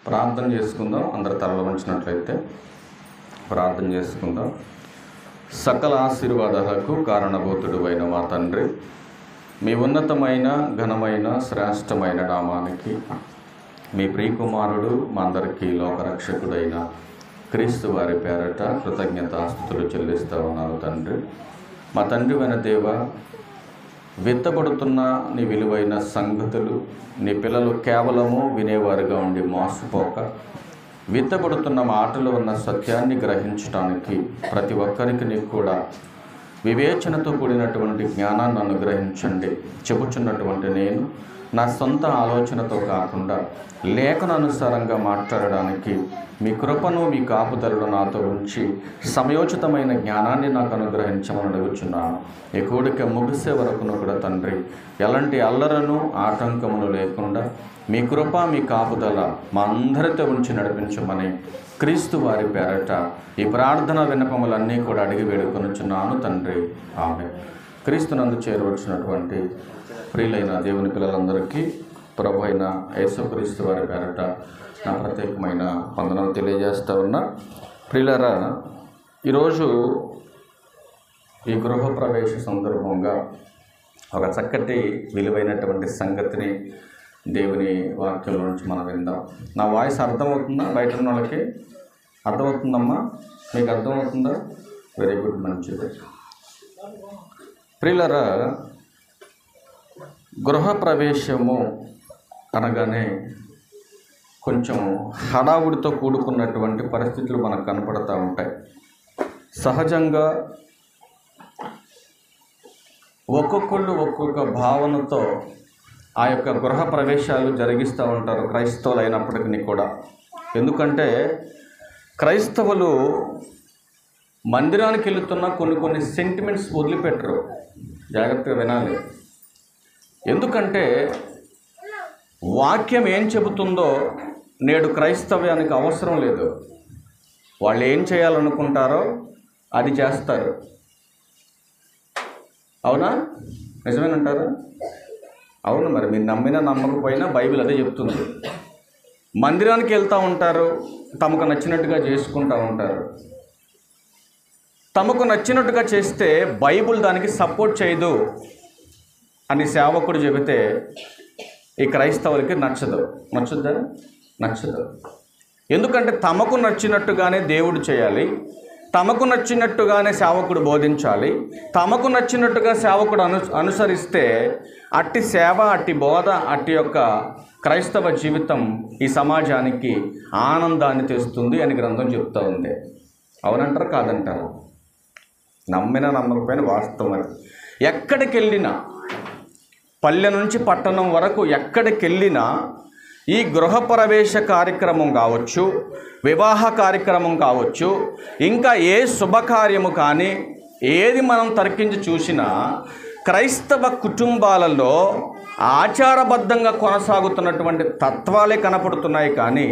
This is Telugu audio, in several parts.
ప్రార్థన చేసుకుందాం. అందరు తలలు వంచినట్లయితే ప్రార్థన చేసుకుందాం. సకల ఆశీర్వాదాలకు కారణభూతుడు అయిన మా తండ్రి, మీ ఉన్నతమైన ఘనమైన శ్రేష్టమైన నామానికి మీ ప్రియకుమారుడు మా అందరికీ లోకరక్షకుడైన క్రీస్తు వారి పేరట కృతజ్ఞతాస్తుతులు చెల్లిస్తూ ఉన్నాను తండ్రి. మా తండ్రి అయిన దేవ, విత్తబడుతున్న నీ విలువైన సంగతులు నీ పిల్లలు కేవలము వినేవారుగా ఉండి మోసపోక, విత్తబడుతున్న మాటలు ఉన్న సత్యాన్ని గ్రహించడానికి ప్రతి ఒక్కరికి కూడా వివేచనతో కూడినటువంటి జ్ఞానాన్ని అనుగ్రహించండి. చెబుతున్నటువంటి నేను నా సొంత ఆలోచనతో కాకుండా లేఖనానుసారంగా మాట్లాడడానికి మీ కృపను మీ కాపుదలను నాతో ఉంచి సమయోచితమైన జ్ఞానాన్ని నాకు అనుగ్రహించమని అడుగుచున్నాను. ఈ కూడిక ముగిసే వరకును కూడా తండ్రి, ఎలాంటి అల్లరను ఆటంకమును లేకుండా మీ కృప మీ కాపుదల మా అందరితో ఉంచి నడిపించమని క్రీస్తు వారి పేరట ఈ ప్రార్థన విన్నపములన్నీ కూడా అడిగి వేడుకొనుచున్నాను తండ్రి. ఆమేన్. క్రీస్తునందు చేరవచ్చినటువంటి ప్రియులైన దేవుని పిల్లలందరికీ ప్రభు అయిన యేసుక్రీస్తు వారి పేరట నా ప్రత్యేకమైన వందనాలు తెలియజేస్తూ ఉన్నా. ప్రియులారా, ఈరోజు ఈ గృహప్రవేశ సందర్భంగా ఒక చక్కటి విలువైనటువంటి సంగతిని దేవుని వాక్యంలో నుంచి మనం విందాం. నా వాయిస్ అర్థమవుతుందా? బయట ఉన్న వాళ్ళకి అర్థమవుతుందమ్మా? మీకు అర్థమవుతుందా? వెరీ గుడ్, మంచిది. ప్రియులారా, గృహప్రవేశము అనగానే కొంచెం హడావుడితో కూడుకున్నటువంటి పరిస్థితులు మనకు కనపడుతూ ఉంటాయి. సహజంగా ఒక్కొక్కళ్ళు ఒక్కొక్క భావనతో ఆ యొక్క గృహ ప్రవేశాలు జరిగిస్తూ ఉంటారు, క్రైస్తవులు అయినప్పటికీ కూడా. ఎందుకంటే క్రైస్తవులు మందిరానికి వెళుతున్న కొన్ని సెంటిమెంట్స్ వదిలిపెట్టరు. జాగ్రత్తగా వినాలి. ఎందుకంటే వాక్యం ఏం చెబుతుందో నేడు క్రైస్తవ్యానికి అవసరం లేదు. వాళ్ళు ఏం చేయాలనుకుంటారో అది చేస్తారు. అవునా? నిజమేనంటారా? అవును. మరి మీరు నమ్మినా నమ్మకపోయినా బైబిల్ అదే చెప్తుంది. మందిరానికి వెళ్తూ ఉంటారు, తమకు నచ్చినట్టుగా చేసుకుంటూ ఉంటారు. తమకు నచ్చినట్టుగా చేస్తే బైబిల్ దానికి సపోర్ట్ చేయదు అని సేవకుడు చెబితే ఈ క్రైస్తవులకి నచ్చదు. నచ్చుద్దా? నచ్చదు. ఎందుకంటే తమకు నచ్చినట్టుగానే దేవుడు చేయాలి, తమకు నచ్చినట్టుగానే సేవకుడు బోధించాలి, తమకు నచ్చినట్టుగా సేవకుడు అనుసరిస్తే అట్టి సేవ, అట్టి బోధ, అట్టి యొక్క క్రైస్తవ జీవితం ఈ సమాజానికి ఆనందాన్ని తెస్తుంది అని గ్రంథం చెప్తూ ఉంది. అవునంటారు? కాదంటారు? నమ్మినా నమ్మకపోయినా వాస్తవం అది. ఎక్కడికి వెళ్ళినా, పల్లె నుంచి పట్టణం వరకు ఎక్కడికి వెళ్ళినా ఈ గృహప్రవేశ కార్యక్రమం కావచ్చు, వివాహ కార్యక్రమం కావచ్చు, ఇంకా ఏ శుభకార్యము కానీ ఏది మనం తర్కించి చూసినా క్రైస్తవ కుటుంబాలలో ఆచారబద్ధంగా కొనసాగుతున్నటువంటి తత్వాలే కనపడుతున్నాయి. కానీ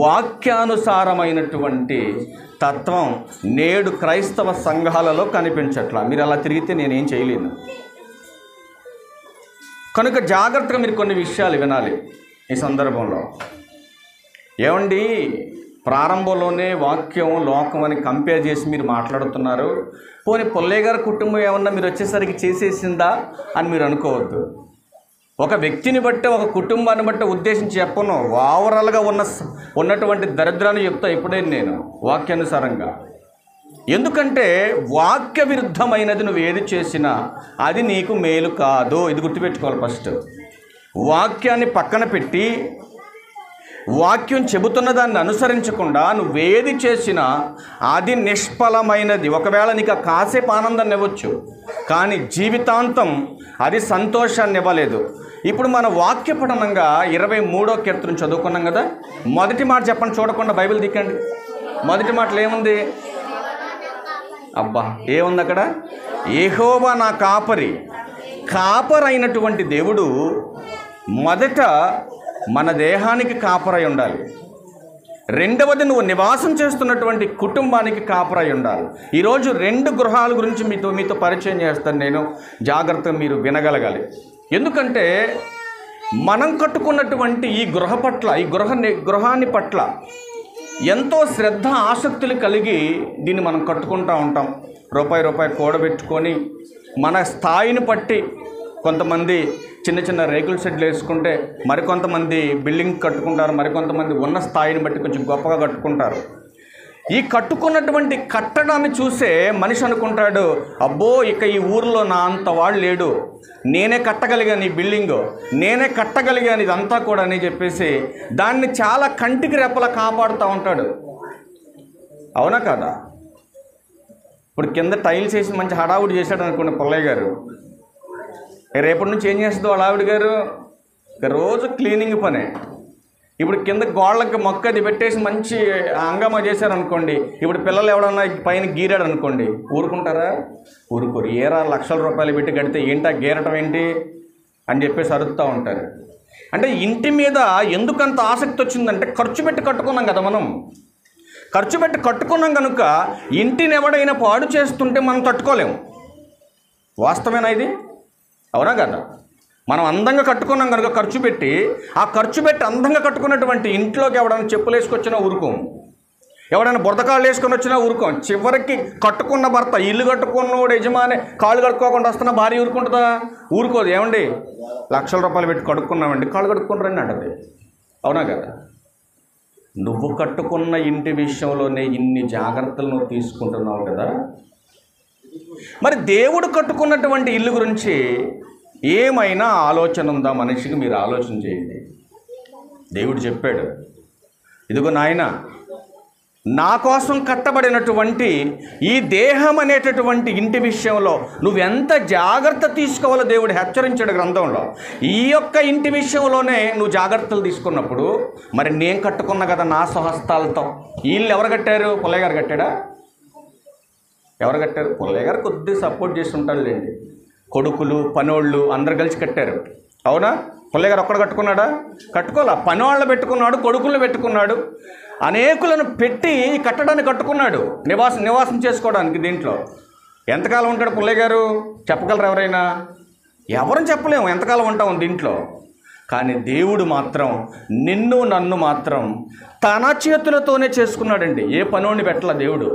వాక్యానుసారమైనటువంటి తత్వం నేడు క్రైస్తవ సంఘాలలో కనిపించట్లా. మీరు అలా తిరిగితే నేనేం చేయలేను. కనుక జాగ్రత్తగా మీరు కొన్ని విషయాలు వినాలి ఈ సందర్భంలో. ఏమండి, ప్రారంభంలోనే వాక్యం లోకం అని కంపేర్ చేసి మీరు మాట్లాడుతున్నారు. పోనీ పొల్లయ్య గారి కుటుంబం ఏమన్నా మీరు వచ్చేసరికి చేసేసిందా అని మీరు అనుకోవద్దు. ఒక వ్యక్తిని బట్టి, ఒక కుటుంబాన్ని బట్టి ఉద్దేశించి చెప్పను. ఓవరాల్గా ఉన్నటువంటి దరిద్రాన్ని చెప్తా ఎప్పుడైనా నేను వాక్యానుసారంగా. ఎందుకంటే వాక్య విరుద్ధమైనది నువ్వు ఏది చేసినా అది నీకు మేలు కాదు. ఇది గుర్తుపెట్టుకోవాలి. ఫస్ట్ వాక్యాన్ని పక్కన పెట్టి వాక్యం చెబుతున్న దాన్ని అనుసరించకుండా నువ్వేది చేసినా అది నిష్ఫలమైనది. ఒకవేళ నీకు కాసేపు ఆనందాన్ని ఇవ్వచ్చు, కానీ జీవితాంతం అది సంతోషాన్ని ఇవ్వలేదు. ఇప్పుడు మన వాక్య పఠనంగా 23వ కీర్తన చదువుకున్నాం కదా. మొదటి మాట చెప్పండి, చూడకుండా బైబిల్ దిక్కండి. మొదటి మాటలు ఏముంది? అబ్బా, ఏముంది అక్కడ? యెహోవా నా కాపరి. కాపరైనటువంటి దేవుడు మొదట మన దేహానికి కాపరై ఉండాలి. రెండవది నువ్వు నివాసం చేస్తున్నటువంటి కుటుంబానికి కాపరై ఉండాలి. ఈరోజు 2 గృహాల గురించి మీతో పరిచయం చేస్తాను నేను. జాగ్రత్తగా మీరు వినగలగాలి. ఎందుకంటే మనం కట్టుకున్నటువంటి ఈ గృహాన్ని పట్ల ఎంతో శ్రద్ధ ఆసక్తులు కలిగి దీన్ని మనం కట్టుకుంటూ ఉంటాం. రూపాయి కూడబెట్టుకొని మన స్థాయిని బట్టి కొంతమంది చిన్న చిన్న రేకుల షెడ్లు వేసుకుంటే, మరికొంతమంది బిల్డింగ్ కట్టుకుంటారు, మరికొంతమంది ఉన్న స్థాయిని బట్టి కొంచెం గొప్పగా కట్టుకుంటారు. ఈ కట్టుకున్నటువంటి కట్టడాన్ని చూసే మనిషి అనుకుంటాడు, అబ్బో ఇక ఈ ఊరిలో నా అంత వాడు లేడు, నేనే కట్టగలిగాను ఈ బిల్డింగు, నేనే కట్టగలిగాను ఇదంతా కూడా అని చెప్పేసి దాన్ని చాలా కంటికి రెప్పలా కాపాడుతూ ఉంటాడు. అవునా కాదా? ఇప్పుడు కింద టైల్స్ వేసి మంచి హడావుడి చేశాడు అనుకోండి పుల్లయ్య గారు, రేపటి నుంచి ఏం చేస్తుంది వాళ్ళ ఆవిడ గారు? రోజు క్లీనింగ్ పనే. ఇప్పుడు కింద గోళ్ళకి మొక్క అది పెట్టేసి మంచి హంగామా చేశారనుకోండి, ఇప్పుడు పిల్లలు ఎవడన్నా పైన గీరాడు అనుకోండి, ఊరుకుంటారా? ఊరుకోరు. ఏరా లక్షల రూపాయలు పెట్టి కడితే ఏంటా గీరటం ఏంటి అని చెప్పేసి అరుస్తూ ఉంటారు. అంటే ఇంటి మీద ఎందుకంత ఆసక్తి వచ్చిందంటే ఖర్చు పెట్టి కట్టుకున్నాం కదా మనం. ఖర్చు పెట్టి కట్టుకున్నాం కనుక ఇంటిని ఎవడైనా పాడు చేస్తుంటే మనం తట్టుకోలేము. వాస్తవేనా ఇది? అవునా కదా? మనం అందంగా కట్టుకున్నాం కనుక ఖర్చు పెట్టి అందంగా కట్టుకున్నటువంటి ఇంట్లోకి ఎవడైనా చెప్పులు వేసుకొచ్చినా ఊరుకోము, ఎవడైనా బురదకాళ్ళు వేసుకొని వచ్చినా ఊరుకోం. చివరికి కట్టుకున్న భర్త, ఇల్లు కట్టుకున్నోడు యజమాని కాళ్ళు కడుక్కోకుండా వస్తున్నా భార్య ఊరుకుంటుందా? ఊరుకోదు. ఏమండి లక్షల రూపాయలు పెట్టి కడుక్కున్నామండి, కాళ్ళు కడుక్కుంటారని అంటది. అవునా కదా? నువ్వు కట్టుకున్న ఇంటి విషయంలోనే ఇన్ని జాగ్రత్తలు నువ్వు తీసుకుంటున్నావు కదా. మరి దేవుడు కట్టుకున్నటువంటి ఇల్లు గురించి ఏమైనా ఆలోచన ఉందా మనిషికి? మీరు ఆలోచన చేయండి. దేవుడు చెప్పాడు, ఇదిగో నాయన, నా కోసం కట్టబడినటువంటి ఈ దేహం అనేటటువంటి ఇంటి విషయంలో నువ్వెంత జాగ్రత్త తీసుకోవాలో దేవుడు హెచ్చరించాడు గ్రంథంలో. ఈ యొక్క ఇంటి విషయంలోనే నువ్వు జాగ్రత్తలు తీసుకున్నప్పుడు మరి నేను కట్టుకున్నా కదా నా స్వహస్తాలతో. ఈ ఇల్లు ఎవరు కట్టారు? పుల్లయ్య గారు కట్టాడా? ఎవరు కట్టారు? పుల్లయ్య గారు కొద్దిగా సపోర్ట్ చేసి ఉంటాడులేండి. కొడుకులు పనోళ్ళు అందరు కలిసి కట్టారు. అవునా? పుల్లయ్య గారు ఒక్కడ కట్టుకున్నాడా? కట్టుకోలే. పనోళ్ళు పెట్టుకున్నాడు, కొడుకులను పెట్టుకున్నాడు, అనేకులను పెట్టి కట్టడాన్ని కట్టుకున్నాడు, నివాసం చేసుకోవడానికి. దీంట్లో ఎంతకాలం ఉంటాడు పుల్లయ్య గారు? చెప్పగలరు ఎవరైనా? ఎవరు చెప్పలేము ఎంతకాలం ఉంటాం దీంట్లో. కానీ దేవుడు మాత్రం నిన్ను నన్ను మాత్రం తన చేతులతోనే చేసుకున్నాడండి. ఏ పనోడిని పెట్టలా దేవుడు.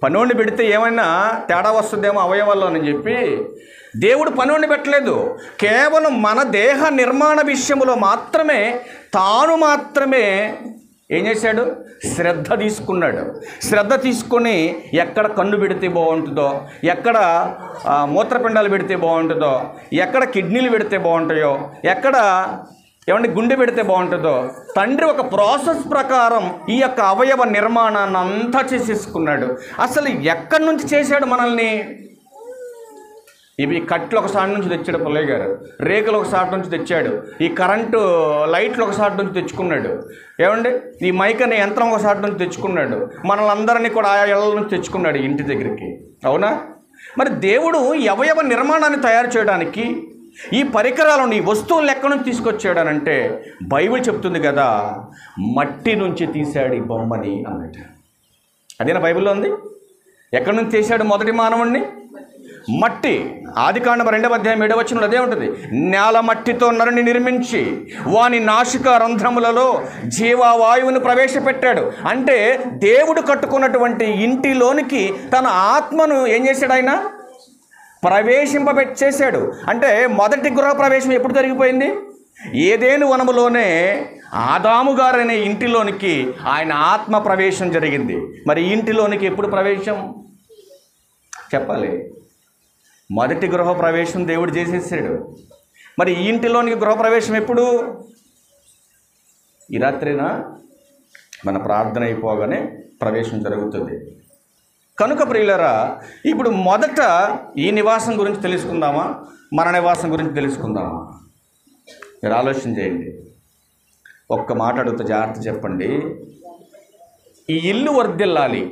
పనోడిని పెడితే ఏమైనా తేడా వస్తుందేమో అవయవాల్లోనని చెప్పి దేవుడు పనోడిని పెట్టలేదు. కేవలం మన దేహ నిర్మాణ విషయంలో మాత్రమే తాను మాత్రమే ఏం చేశాడు? శ్రద్ధ తీసుకున్నాడు. శ్రద్ధ తీసుకొని ఎక్కడ కన్ను పెడితే బాగుంటుందో, ఎక్కడ మూత్రపిండాలు పెడితే బాగుంటుందో, ఎక్కడ కిడ్నీలు పెడితే బాగుంటాయో, ఎక్కడ ఏమంటే గుండె పెడితే బాగుంటుందో, తండ్రి ఒక ప్రాసెస్ ప్రకారం ఈ యొక్క అవయవ నిర్మాణాన్ని అంతా చేసేసుకున్నాడు. అసలు ఎక్కడి నుంచి చేశాడు మనల్ని? ఇవి కట్లు ఒకసారి నుంచి తెచ్చాడు పుల్లయ్య గారు, రేకులు ఒకసారి నుంచి తెచ్చాడు, ఈ కరెంటు లైట్లు ఒకసారి నుంచి తెచ్చుకున్నాడు, ఏమండి ఈ మైక్ అనే యంత్రం ఒకసారి నుంచి తెచ్చుకున్నాడు, మనల్ని అందరినీ కూడా ఆయా ఇళ్ళ నుంచి తెచ్చుకున్నాడు ఇంటి దగ్గరికి. అవునా? మరి దేవుడు ఈ అవయవ నిర్మాణాన్ని తయారు చేయడానికి ఈ పరికరాలను, ఈ వస్తువులను ఎక్కడి నుంచి తీసుకొచ్చాడనంటే బైబిల్ చెప్తుంది కదా, మట్టి నుంచి తీశాడు ఈ బొమ్మని అన్నట్టు. అదేనా బైబిల్లో ఉంది? ఎక్కడి నుంచి తీశాడు మొదటి మానవుణ్ణి? మట్టి. ఆదికాండం 2:7 అదే ఉంటుంది. నేల మట్టితో నరుని నిర్మించి వాని నాసిక రంధ్రములలో జీవవాయువును ప్రవేశపెట్టాడు. అంటే దేవుడు కట్టుకున్నటువంటి ఇంటిలోనికి తన ఆత్మను ఏం చేశాడు? ఆయన ప్రవేశింపబెట్టేశాడు. అంటే మొదటి గృహ ప్రవేశం ఎప్పుడు జరిగిపోయింది? ఏదేను వనములోనే ఆదాము గారు అనే ఇంటిలోనికి ఆయన ఆత్మ ప్రవేశం జరిగింది. మరి ఇంటిలోనికి ఎప్పుడు ప్రవేశం చెప్పాలి? మొదటి గృహ ప్రవేశం దేవుడు చేసేసాడు. మరి ఈ ఇంటిలోనికి గృహప్రవేశం ఎప్పుడు? ఈ రాత్రినా మన ప్రార్థన అయిపోగానే ప్రవేశం జరుగుతుంది. కనుక ప్రియులారా, ఇప్పుడు మొదట ఈ నివాసం గురించి తెలుసుకుందామా, మన నివాసం గురించి తెలుసుకుందామా? మీరు ఆలోచన చేయండి. ఒక్క మాట అడుగుతా, జాగ్రత్త చెప్పండి. ఈ ఇల్లు వర్ధిల్లాలి,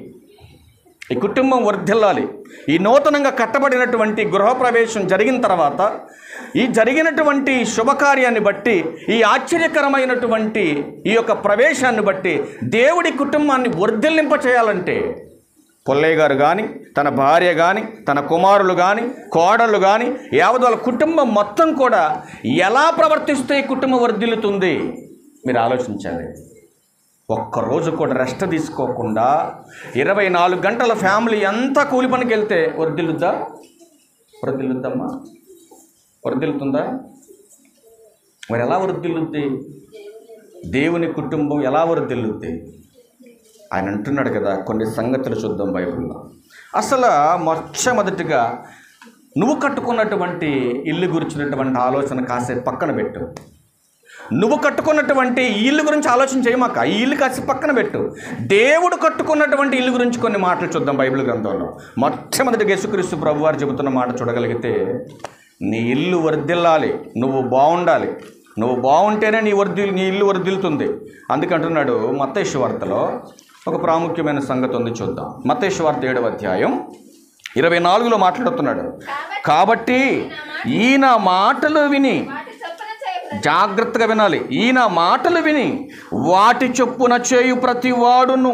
ఈ కుటుంబం వర్ధిల్లాలి. ఈ నూతనంగా కట్టబడినటువంటి గృహప్రవేశం జరిగిన తర్వాత ఈ జరిగినటువంటి శుభకార్యాన్ని బట్టి, ఈ ఆశ్చర్యకరమైనటువంటి ఈ యొక్క ప్రవేశాన్ని బట్టి దేవుడి కుటుంబాన్ని వర్ధిల్లింప చేయాలంటే పుల్లయ్య గారు కానీ, తన భార్య కానీ, తన కుమారులు కానీ, కోడళ్ళు కానీ, యావత్ వాళ్ళ కుటుంబం మొత్తం కూడా ఎలా ప్రవర్తిస్తే ఈ కుటుంబం వర్ధిల్లుతుంది మీరు ఆలోచించాలి. ఒక్కరోజు కూడా రెస్ట్ తీసుకోకుండా 24 గంటల ఫ్యామిలీ అంతా కూలి పనికి వెళ్తే వర్ధిల్లుద్దమ్మా? వర్ధిల్లుతుందా? మరి ఎలా వర్ధిల్లుద్ది? దేవుని కుటుంబం ఎలా వర్ధిల్లుద్ది? ఆయన అంటున్నాడు కదా, కొన్ని సంగతులు చూద్దాం బైబిల్లో. అసలు మొట్టమొదటిగా నువ్వు కట్టుకున్నటువంటి ఇల్లు గురించినటువంటి ఆలోచన కాసేపు పక్కన పెట్టు. నువ్వు కట్టుకున్నటువంటి ఇల్లు గురించి ఆలోచన చేయమాక. ఈ ఇల్లు కాసేపు పక్కన పెట్టు. దేవుడు కట్టుకున్నటువంటి ఇల్లు గురించి కొన్ని మాటలు చూద్దాం బైబిల్ గ్రంథంలో. మొట్టమొదటిగా యేసుక్రీస్తు ప్రభువారు చెబుతున్న మాట చూడగలిగితే, నీ ఇల్లు వర్ధిల్లాలి, నువ్వు బాగుండాలి, నువ్వు బాగుంటేనే నీ ఇల్లు వర్ధిల్లుతుంది. అందుకంటున్నాడు మత్తయి సువార్తలో ఒక ప్రాముఖ్యమైన సంగతి ఉంది, చూద్దాం. మత్తయి సువార్త 7వ అధ్యాయం 24లో మాట్లాడుతున్నాడు. కాబట్టి ఈయన మాటలు విని, జాగ్రత్తగా వినాలి, ఈయన మాటలు విని వాటి చొప్పున చేయు ప్రతి వాడును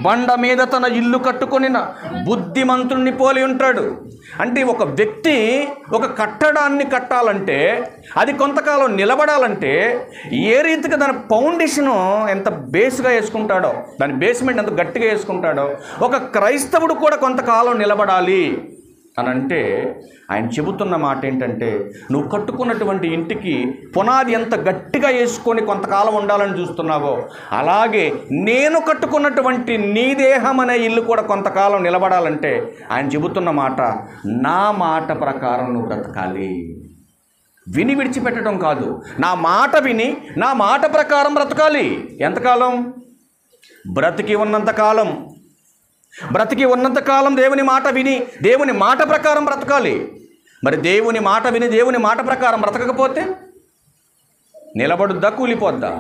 బండ మీద తన ఇల్లు కట్టుకొనిన బుద్ధిమంతుణ్ణి పోలి ఉంటాడు. అంటే ఒక వ్యక్తి ఒక కట్టడాన్ని కట్టాలంటే, అది కొంతకాలం నిలబడాలంటే ఏ రీతిగా దాని ఫౌండేషను ఎంత బేస్గా వేసుకుంటాడో, దాని బేస్మెంట్ ఎంత గట్టిగా వేసుకుంటాడో, ఒక క్రైస్తవుడు కూడా కొంతకాలం నిలబడాలి అని అంటే ఆయన చెబుతున్న మాట ఏంటంటే, నువ్వు కట్టుకున్నటువంటి ఇంటికి పునాది ఎంత గట్టిగా వేసుకొని కొంతకాలం ఉండాలని చూస్తున్నావో, అలాగే నేను కట్టుకున్నటువంటి నీ దేహం అనే ఇల్లు కూడా కొంతకాలం నిలబడాలంటే ఆయన చెబుతున్న మాట, నా మాట ప్రకారం నువ్వు బ్రతకాలి. విని విడిచిపెట్టడం కాదు, నా మాట విని నా మాట ప్రకారం బ్రతకాలి. ఎంతకాలం? బ్రతికి ఉన్నంతకాలం. బ్రతికి ఉన్నంతకాలం దేవుని మాట విని దేవుని మాట ప్రకారం బ్రతకాలి. మరి దేవుని మాట విని దేవుని మాట ప్రకారం బ్రతకకపోతే నిలబడుద్దా, కూలిపోద్దా?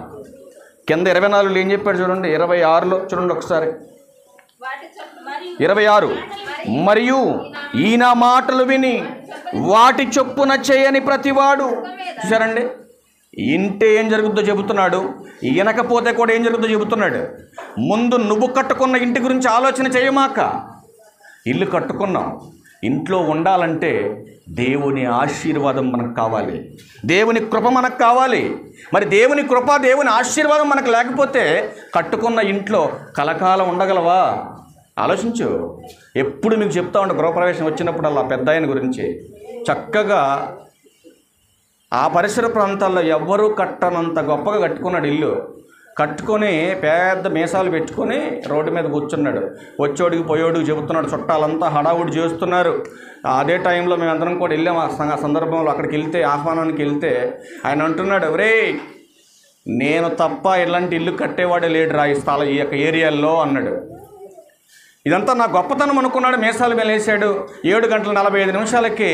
కింద 24లో ఏం చెప్పాడు చూడండి, 26లో చూడండి ఒకసారి. 26, మరియు ఈయన మాటలు విని వాటి చొప్పున చేయని ప్రతివాడు. చూసారండి, ఇంటే ఏం జరుగుతుందో చెబుతున్నాడు, ఈయనకపోతే కూడా ఏం జరుగుతుందో చెబుతున్నాడు. ముందు నువ్వు కట్టుకున్న ఇంటి గురించి ఆలోచన చేయమాక. ఇల్లు కట్టుకున్నాం, ఇంట్లో ఉండాలంటే దేవుని ఆశీర్వాదం మనకు కావాలి, దేవుని కృప మనకు కావాలి. మరి దేవుని కృప, దేవుని ఆశీర్వాదం మనకు లేకపోతే కట్టుకున్న ఇంట్లో కలకాలం ఉండగలవా? ఆలోచించు. ఎప్పుడు మీకు చెప్తా ఉండే గృహప్రవేశం వచ్చినప్పుడు అలా పెద్ద ఆయన గురించి చక్కగా ఆ పరిసర ప్రాంతాల్లో ఎవ్వరూ కట్టనంత గొప్పగా కట్టుకున్నాడు ఇల్లు. కట్టుకొని పెద్ద మీసాలు పెట్టుకొని రోడ్డు మీద కూర్చున్నాడు. వచ్చోడికి పోయోడికి చెబుతున్నాడు, చుట్టాలంతా హడావుడి చేస్తున్నారు. అదే టైంలో మేమందరం కూడా వెళ్ళాము. ఆ సందర్భంలో అక్కడికి వెళ్తే, ఆహ్వానానికి వెళ్తే ఆయన అంటున్నాడు, రే నేను తప్ప ఇలాంటి ఇల్లు కట్టేవాడే లేడురా ఈ స్థలం, ఈ యొక్క ఏరియాల్లో అన్నాడు. ఇదంతా నా గొప్పతనం అనుకున్నాడు. మీసాలు వేసాడు. 7:45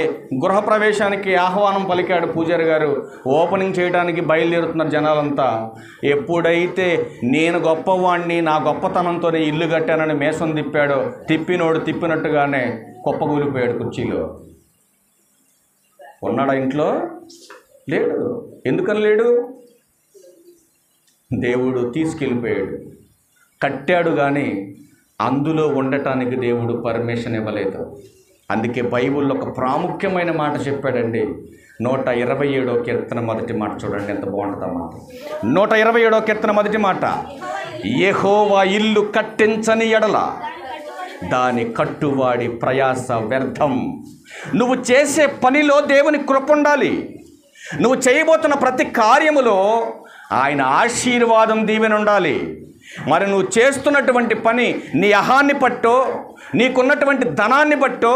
గృహప్రవేశానికి ఆహ్వానం పలికాడు పూజారి గారు. ఓపెనింగ్ చేయడానికి బయలుదేరుతున్నారు జనాలంతా. ఎప్పుడైతే నేను గొప్పవాణ్ణి, నా గొప్పతనంతోనే ఇల్లు కట్టానని మేసం తిప్పాడో, తిప్పినోడు తిప్పినట్టుగానే కుప్పకూలిపోయాడు కుర్చీలో. ఉన్నాడా ఇంట్లో? లేడు. ఎందుకని లేడు? దేవుడు తీసుకెళ్ళిపోయాడు. కట్టాడు కానీ అందులో ఉండటానికి దేవుడు పర్మిషన్ ఇవ్వలేదు. అందుకే బైబిల్లో ఒక ప్రాముఖ్యమైన మాట చెప్పాడండి. 127వ కీర్తన మొదటి మాట చూడండి, ఎంత బాగుంటుంది అన్నమాట. 127వ కీర్తన మొదటి మాట, యెహోవా ఇల్లు కట్టించని ఎడల దాని కట్టువాడి ప్రయాస వ్యర్థం. నువ్వు చేసే పనిలో దేవుని కృప ఉండాలి. నువ్వు చేయబోతున్న ప్రతి కార్యములో ఆయన ఆశీర్వాదం దీవెన ఉండాలి. మరి నువ్వు చేస్తున్నటువంటి పని నీ అహాన్ని బట్టో, నీకున్నటువంటి ధనాన్ని బట్టో,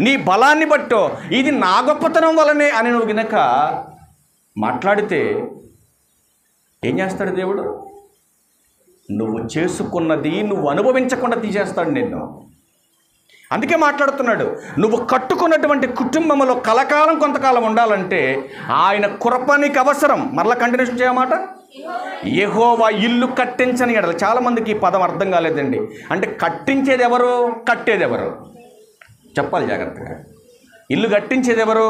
నీ బలాన్ని బట్టో, ఇది నా గొప్పతనం వలనే అని నువ్వు గనక మాట్లాడితే ఏం చేస్తాడు దేవుడు? నువ్వు చేసుకున్నది నువ్వు అనుభవించకుండా తీసేస్తాడు నిన్ను. అందుకే మాట్లాడుతున్నాడు, నువ్వు కట్టుకున్నటువంటి కుటుంబంలో కలకాలం కొంతకాలం ఉండాలంటే ఆయన కృప నీకు అవసరం. మరలా కంటిన్యూషన్ చేయమాట, యెహోవా ఇల్లు కట్టించని ఎడల. చాలామందికి ఈ పదం అర్థం కాలేదండి. అంటే కట్టించేది ఎవరు, కట్టేది ఎవరు? చెప్పాలి జాగ్రత్తగా. ఇల్లు కట్టించేది ఎవరు?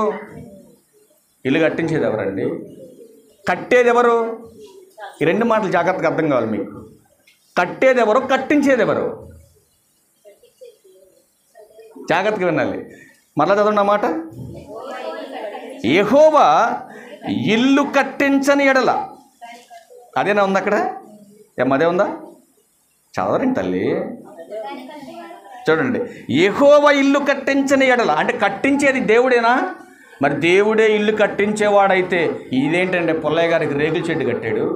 ఇల్లు కట్టించేది ఎవరండి? కట్టేది ఎవరు? ఈ రెండు మాటలు జాగ్రత్తగా అర్థం కావాలి మీకు. కట్టేది ఎవరు, కట్టించేది ఎవరు? జాగ్రత్తగా వినాలి. మరలా చదవండి అన్నమాట. యెహోవా ఇల్లు కట్టించని ఎడల, అదేనా ఉంది అక్కడ? అదే ఉందా? చదవరండి తల్లి, చూడండి. యెహోవా ఇల్లు కట్టించని ఎడల అంటే కట్టించేది దేవుడేనా? మరి దేవుడే ఇల్లు కట్టించేవాడైతే ఇదేంటంటే పుల్లయ్య గారికి రేకుల షెడ్ కట్టాడు,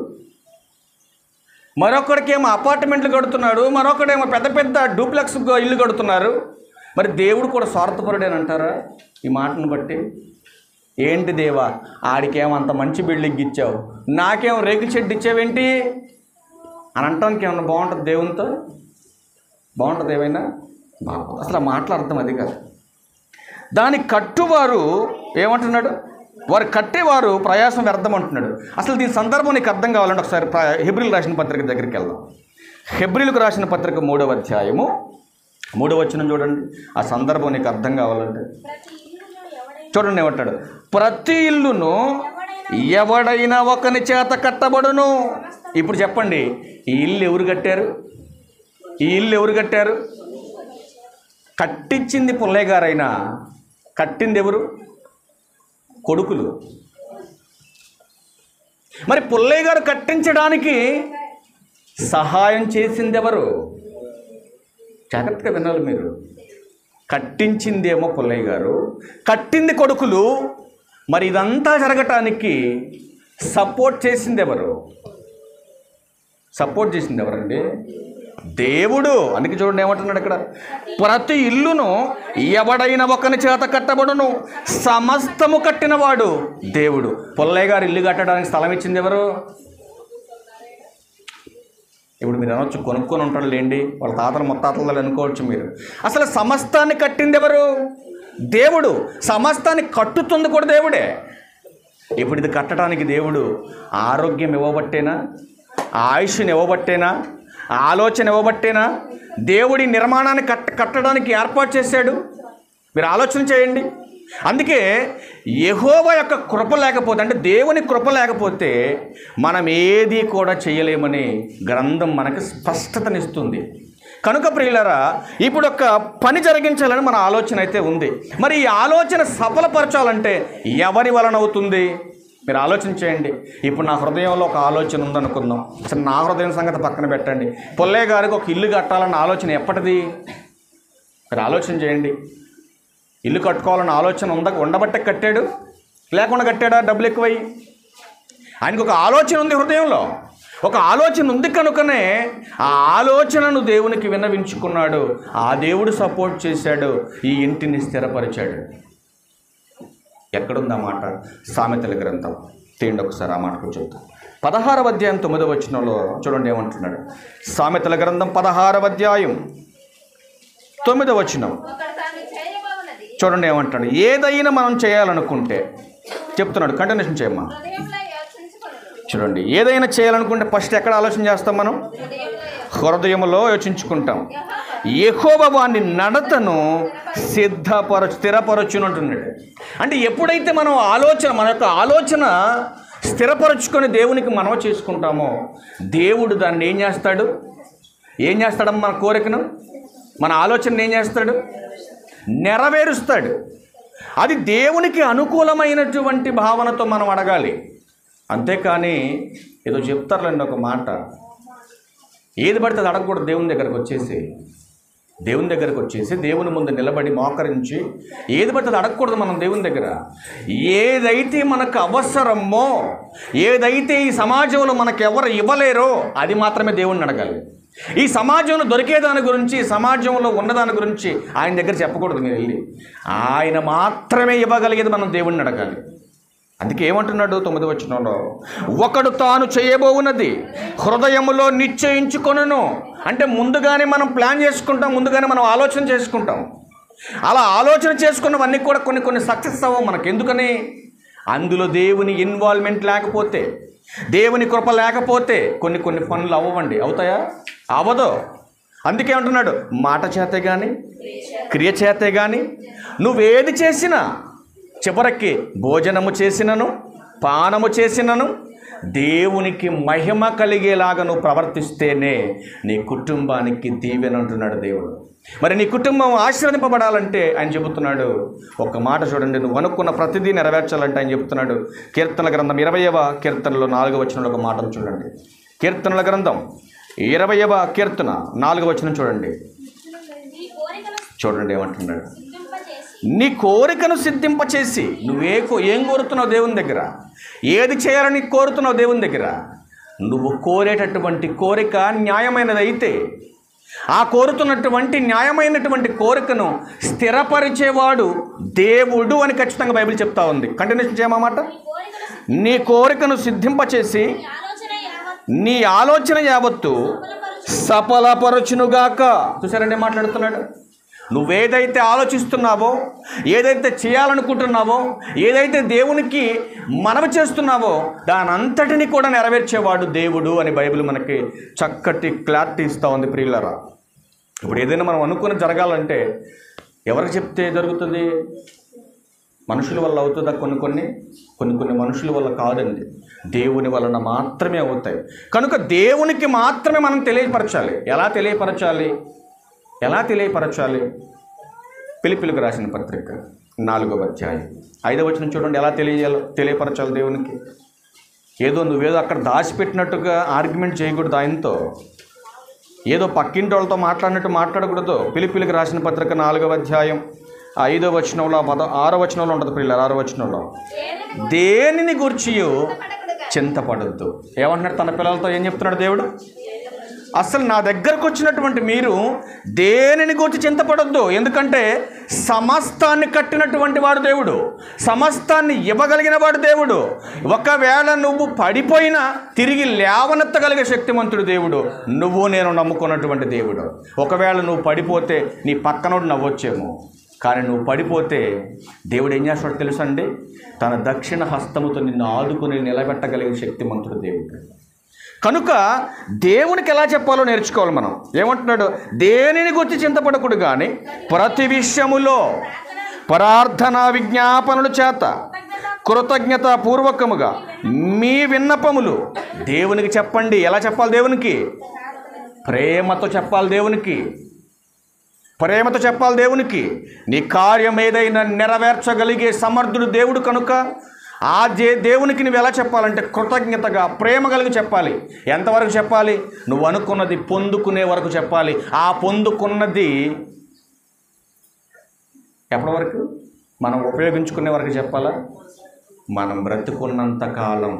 మరొకడికేమో అపార్ట్మెంట్లు కడుతున్నాడు, మరొకడేమో పెద్ద పెద్ద డూప్లెక్స్ ఇల్లు కడుతున్నారు. మరి దేవుడు కూడా స్వార్థపరుడేనంటారా ఈ మాటను బట్టి? ఏంటి దేవా, ఆడికేమో అంత మంచి బిల్డింగ్ ఇచ్చావు, నాకేమో రేకుల షెడ్ ఇచ్చావేంటి అని అంటానికి ఏమన్నా బాగుంటుంది? దేవునితో బాగుంటుంది ఏమైనా? బాగుంటుంది. అసలు ఆ మాటల అర్థం అది కాదు. దాని కట్టువారు ఏమంటున్నాడు? వారు కట్టేవారు ప్రయాసం వ్యర్థం అంటున్నాడు. అసలు దీని సందర్భం నీకు అర్థం కావాలంటే ఒకసారి హెబ్రీలు రాసిన పత్రిక దగ్గరికి వెళ్దాం. హెబ్రీలకు రాసిన పత్రిక 3వ అధ్యాయము 3వ వచనం చూడండి. ఆ సందర్భం నీకు అర్థం కావాలంటే చూడండి ఏమంటాడు? ప్రతి ఇల్లును ఎవడైనా ఒకని చేత కట్టబడును. ఇప్పుడు చెప్పండి, ఈ ఇల్లు ఎవరు కట్టారు? ఈ ఇల్లు ఎవరు కట్టారు? కట్టించింది పుల్లయ్య గారైనా కట్టింది ఎవరు? కొడుకులు. మరి పుల్లయ్య గారు కట్టించడానికి సహాయం చేసింది ఎవరు? జాగ్రత్తగా వినాలి మీరు. కట్టించిందేమో పుల్లయ్య గారు, కట్టింది కొడుకులు. మరి ఇదంతా జరగటానికి సపోర్ట్ చేసింది ఎవరు? సపోర్ట్ చేసింది ఎవరండి? దేవుడు. అందుకే చూడండి ఏమంటున్నాడు ఇక్కడ? ప్రతి ఇల్లును ఎవడైనా ఒకని చేత కట్టబడును, సమస్తము కట్టినవాడు దేవుడు. పుల్లయ్య గారు ఇల్లు కట్టడానికి స్థలం ఇచ్చింది ఎవరు? ఇప్పుడు మీరు అనొచ్చు, కొనుక్కొని ఉంటాడు లేండి, వాళ్ళ తాతలు ముత్తాతలు అనుకోవచ్చు మీరు. అసలు సమస్తాన్ని కట్టింది ఎవరు? దేవుడు. సమస్తాన్ని కట్టుతుంది కూడా దేవుడే. ఇప్పుడు ఇది కట్టడానికి దేవుడు ఆరోగ్యం ఇవ్వబట్టేనా? ఆయుష్ని ఇవ్వబట్టేనా? ఆలోచన ఇవ్వబట్టేనా? దేవుడి నిర్మాణాన్ని కట్టడానికి ఏర్పాటు చేశాడు. మీరు ఆలోచన చేయండి. అందుకే యెహోవా యొక్క కృప లేకపోతే, అంటే దేవుని కృప లేకపోతే మనం ఏది కూడా చేయలేమని గ్రంథం మనకి స్పష్టతనిస్తుంది. కనుక ప్రియులారా, ఇప్పుడు ఒక పని జరిగించాలని మన ఆలోచన అయితే ఉంది. మరి ఈ ఆలోచన సఫలపరచాలంటే ఎవరి వలన అవుతుంది? మీరు ఆలోచన చేయండి. ఇప్పుడు నా హృదయంలో ఒక ఆలోచన ఉందనుకుందాం. అసలు నా హృదయం సంగతి పక్కన పెట్టండి. పుల్లయ్య గారికి ఒక ఇల్లు కట్టాలన్న ఆలోచన ఎప్పటిది? మీరు ఆలోచన చేయండి. ఇల్లు కట్టుకోవాలన్న ఆలోచన ఉండబట్టే కట్టాడు, లేకుండా కట్టాడా డబ్బులు ఎక్కువై? ఆయనకు ఒక ఆలోచన ఉంది, హృదయంలో ఒక ఆలోచన ఉంది. కనుకనే ఆ ఆలోచనను దేవునికి విన్నవించుకున్నాడు. ఆ దేవుడు సపోర్ట్ చేశాడు, ఈ ఇంటిని స్థిరపరిచాడు. ఎక్కడుంది ఆ మాట? సామెతల గ్రంథం తీయండి ఒకసారి, ఆ మాటకు చెప్తాం. 16వ అధ్యాయం 9వ వచనంలో చూడండి ఏమంటున్నాడు. సామెతల గ్రంథం 16వ అధ్యాయం 9వ వచనం చూడండి ఏమంటాడు. ఏదైనా మనం చేయాలనుకుంటే చెప్తున్నాడు, కంటిన్యూషన్ చేయమ్మా. చూడండి, ఏదైనా చేయాలనుకుంటే ఫస్ట్ ఎక్కడ ఆలోచన చేస్తాం? మనం హృదయంలో యోచించుకుంటాం. యెహోవా వాని నడతను స్థిరపరచును అంటున్నాడు. అంటే ఎప్పుడైతే మనం మన యొక్క ఆలోచన స్థిరపరచుకొని దేవునికి మనవ చేసుకుంటామో, దేవుడు దాన్ని ఏం చేస్తాడు? మన కోరికను, మన ఆలోచన ఏం చేస్తాడు? నెరవేరుస్తాడు. అది దేవునికి అనుకూలమైనటువంటి భావనతో మనం అడగాలి. అంతేకాని ఏదో చెప్తారులేండి ఒక మాట, ఏది పడితే అది అడగకూడదు. దేవుని దగ్గరకు వచ్చేసి దేవుని ముందు నిలబడి మోకరించి ఏది పడితే అది అడగకూడదు మనం దేవుని దగ్గర. ఏదైతే మనకు అవసరమో, ఏదైతే ఈ సమాజంలో మనకు ఎవరు ఇవ్వలేరో అది మాత్రమే దేవుణ్ణి అడగాలి. ఈ సమాజంలో దొరికేదాని గురించి, సమాజంలో ఉన్నదాని గురించి ఆయన దగ్గర చెప్పకూడదు. మీరు వెళ్ళి ఆయన మాత్రమే ఇవ్వగలిగేది మనం దేవుణ్ణి అడగాలి. అందుకే ఏమంటున్నాడు 9వ వచనంలో? ఒకడు తాను చేయబోవున్నది హృదయములో నిశ్చయించుకొనును. అంటే ముందుగానే మనం ప్లాన్ చేసుకుంటాం, ముందుగానే మనం ఆలోచన చేసుకుంటాం. అలా ఆలోచన చేసుకున్నవన్నీ కూడా కొన్ని సక్సెస్ అవ్వవు మనకు. ఎందుకని? అందులో దేవుని ఇన్వాల్వ్మెంట్ లేకపోతే, దేవుని కృప లేకపోతే కొన్ని పనులు అవ్వండి. అవుతాయా? అవ్వదు. అందుకే అంటున్నాడు, మాట చేతే కానీ, క్రియ చేతే కానీ, నువ్వేది చేసినా చివరికి భోజనము చేసినను, పానము చేసినను, దేవునికి మహిమ కలిగేలాగా నువ్వు ప్రవర్తిస్తేనే నీ కుటుంబానికి దీవెన అంటున్నాడు దేవుడు. మరి నీ కుటుంబం ఆశీర్వదింపబడాలంటే ఆయన చెబుతున్నాడు, ఒక మాట చూడండి, నువ్వు అనుకున్న ప్రతిదీ నెరవేర్చాలంటే ఆయన చెబుతున్నాడు. కీర్తనల గ్రంథం 20వ కీర్తనలో 4వ వచనంలో ఒక మాటను చూడండి. కీర్తనల గ్రంథం 20వ కీర్తన 4వ వచనం చూడండి. చూడండి ఏమంటున్నాడు, నీ కోరికను సిద్ధింపచేసి ఏం కోరుతున్నావు దేవుని దగ్గర, ఏది చేయాలని కోరుతున్నావు దేవుని దగ్గర, నువ్వు కోరేటటువంటి కోరిక న్యాయమైనది అయితే ఆ కోరుతున్నటువంటి న్యాయమైనటువంటి కోరికను స్థిరపరిచేవాడు దేవుడు అని ఖచ్చితంగా బైబిల్ చెప్తా ఉంది. కంటిన్యూషన్ చేయమాట, నీ కోరికను సిద్ధింపచేసి నీ ఆలోచన యావత్తు సఫలపరచునుగాక. చూసారండి మాట్లాడుతున్నాడు. నువ్వేదైతే ఆలోచిస్తున్నావో, ఏదైతే చేయాలనుకుంటున్నావో, ఏదైతే దేవునికి మనవి చేస్తున్నావో దాని అంతటిని కూడా నెరవేర్చేవాడు దేవుడు అని బైబిల్ మనకి చక్కటి క్లారిటీ ఇస్తూ ఉంది. ప్రియులారా, ఇప్పుడు ఏదైనా మనం అనుకుని జరగాలంటే ఎవరికి చెప్తే జరుగుతుంది? మనుషుల వల్ల అవుతుందా? కొన్ని మనుషుల వల్ల కాదండి, దేవుని వలన మాత్రమే అవుతాయి. కనుక దేవునికి మాత్రమే మనం తెలియపరచాలి. ఎలా తెలియపరచాలి? ఫిలిప్పీయులకు రాసిన పత్రిక 4వ అధ్యాయం 5వ వచనం చూడండి. ఎలా తెలియపరచాలి దేవునికి? నువ్వేదో అక్కడ దాచిపెట్టినట్టుగా ఆర్గ్యుమెంట్ చేయకూడదు. ఆయనతో ఏదో పక్కింటి వాళ్ళతో మాట్లాడినట్టు మాట్లాడకూడదు. ఫిలిప్పీయులకు రాసిన పత్రిక 4వ అధ్యాయం 5వ వచనంలో 6వ వచనంలో ఉంటుంది. పిల్లలు 6వ వచనంలో, దేనిని గూర్చియో చింతపడద్దు. ఏమంటున్నాడు తన పిల్లలతో? ఏం చెప్తున్నాడు దేవుడు? అసలు నా దగ్గరకు వచ్చినటువంటి మీరు దేనిని గురించి చింతపడొద్దు. ఎందుకంటే సమస్తాన్ని కట్టినటువంటి వాడు దేవుడు, సమస్తాన్ని ఇవ్వగలిగిన వాడు దేవుడు. ఒకవేళ నువ్వు పడిపోయినా తిరిగి లేవనెత్తగలిగే శక్తిమంతుడు దేవుడు. నేను నమ్ముకున్నటువంటి దేవుడు. ఒకవేళ నువ్వు పడిపోతే నీ పక్కనోడు నవ్వొచ్చేమో, కానీ నువ్వు పడిపోతే దేవుడు ఏం చేస్తాడో తెలుసండి? తన దక్షిణ హస్తముతో నిన్ను ఆదుకుని నిలబెట్టగలిగే శక్తిమంతుడు దేవుడు. కనుక దేవునికి ఎలా చెప్పాలో నేర్చుకోవాలి మనం. ఏమంటున్నాడు? దేనిని గురించి చింతపడకూడదు, కానీ ప్రతి విషయములో ప్రార్థనా విజ్ఞాపనల చేత కృతజ్ఞత పూర్వకముగా మీ విన్నపములు దేవునికి చెప్పండి. ఎలా చెప్పాలి? దేవునికి ప్రేమతో చెప్పాలి. ప్రేమతో చెప్పాలి దేవునికి. నీ కార్యం ఏదైనా నెరవేర్చగలిగే సమర్థుడు దేవుడు. కనుక దేవునికి నువ్వు ఎలా చెప్పాలంటే కృతజ్ఞతగా, ప్రేమ కలిగి చెప్పాలి. ఎంతవరకు చెప్పాలి? నువ్వు అనుకున్నది పొందుకునే వరకు చెప్పాలి. ఆ పొందుకున్నది ఎప్పటి వరకు? మనం ఉపయోగించుకునే వరకు చెప్పాలా? మనం బ్రతుకున్నంత కాలం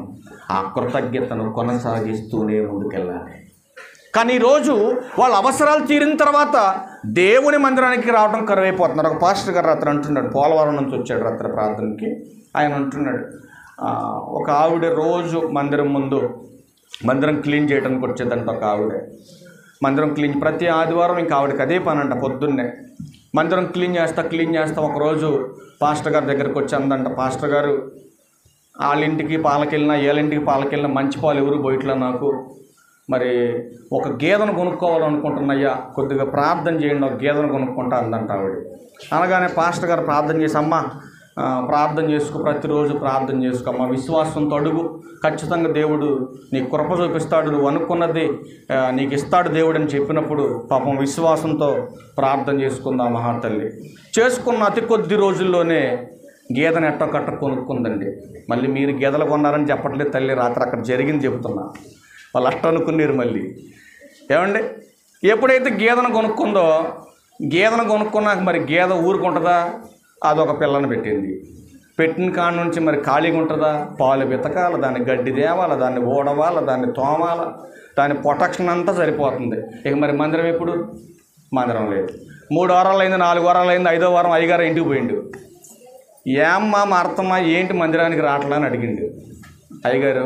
ఆ కృతజ్ఞతను కొనసాగిస్తూనే ముందుకెళ్ళాలి. కానీ ఈరోజు వాళ్ళ అవసరాలు తీరిన తర్వాత దేవుని మందిరానికి రావడం కరువైపోతున్నారు. ఒక పాస్టర్ గారు రాత్రి అంటున్నాడు, పోలవరం నుంచి వచ్చాడు రాత్రి ప్రార్థనకి. ఆయన అంటున్నాడు, ఒక ఆవిడ రోజు మందిరం క్లీన్ చేయడానికి వచ్చేదంట. ఒక ఆవిడ మందిరం ప్రతి ఆదివారం ఇంకా ఆవిడకి అదే పని అంట. పొద్దున్నే మందిరం క్లీన్ చేస్తా ఒకరోజు పాస్టర్ గారి దగ్గరికి వచ్చి అందంట, పాస్టర్ గారు, వాళ్ళింటికి పాలకెళ్ళినా వీళ్ళింటికి పాలకెళ్ళినా మంచి పాలు ఎవరు బయటలో, నాకు మరి ఒక గేదెను కొనుక్కోవాలనుకుంటున్నాయ్యా, కొద్దిగా ప్రార్థన చేయండి, ఒక గేదెను కొనుక్కుంటా అందంట ఆవిడ. అనగానే పాస్టర్ గారు ప్రార్థన చేసి, అమ్మ ప్రార్థన చేసుకో, ప్రతిరోజు ప్రార్థన చేసుకో అమ్మ, విశ్వాసంతో అడుగు, ఖచ్చితంగా దేవుడు నీకు కృప చూపిస్తాడు, నువ్వు అనుకున్నది నీకు ఇస్తాడు దేవుడు అని చెప్పినప్పుడు పాపం విశ్వాసంతో ప్రార్థన చేసుకుందా మహాతల్లి. చేసుకున్న అతి కొద్ది రోజుల్లోనే గేదెను ఎట్టొకట్ట కొనుక్కుందండి. మళ్ళీ మీరు గేదెలు కొన్నారని చెప్పట్లేదు తల్లి, రాత్రి అక్కడ జరిగింది చెబుతున్నా. వాళ్ళు అట్ట అనుకున్నారు. మళ్ళీ ఏమండి, ఎప్పుడైతే గేదెను కొనుక్కుందో, గేదెను కొనుక్కున్నాక మరి గేదె ఊరుకుంటుందా? అదొక పిల్లని పెట్టిన కాడ నుంచి మరి ఖాళీగా ఉంటుందా? పాలు వెతకాల, దాన్ని గడ్డి తేవాల, దాన్ని ఓడవాల, దాన్ని తోమాల, దాని ప్రొటెక్షన్ అంతా సరిపోతుంది. ఇక మరి మందిరం ఎప్పుడు? మందిరం లేదు. 3 వారాలు అయింది, 4 వారాలు అయింది, 5వ వారం అయ్యగారు ఇంటికి పోయిండు. ఏమ్మా మా అర్థమ్మా ఏంటి మందిరానికి రావట్లా అని అడిగిండు. అయ్యగారు,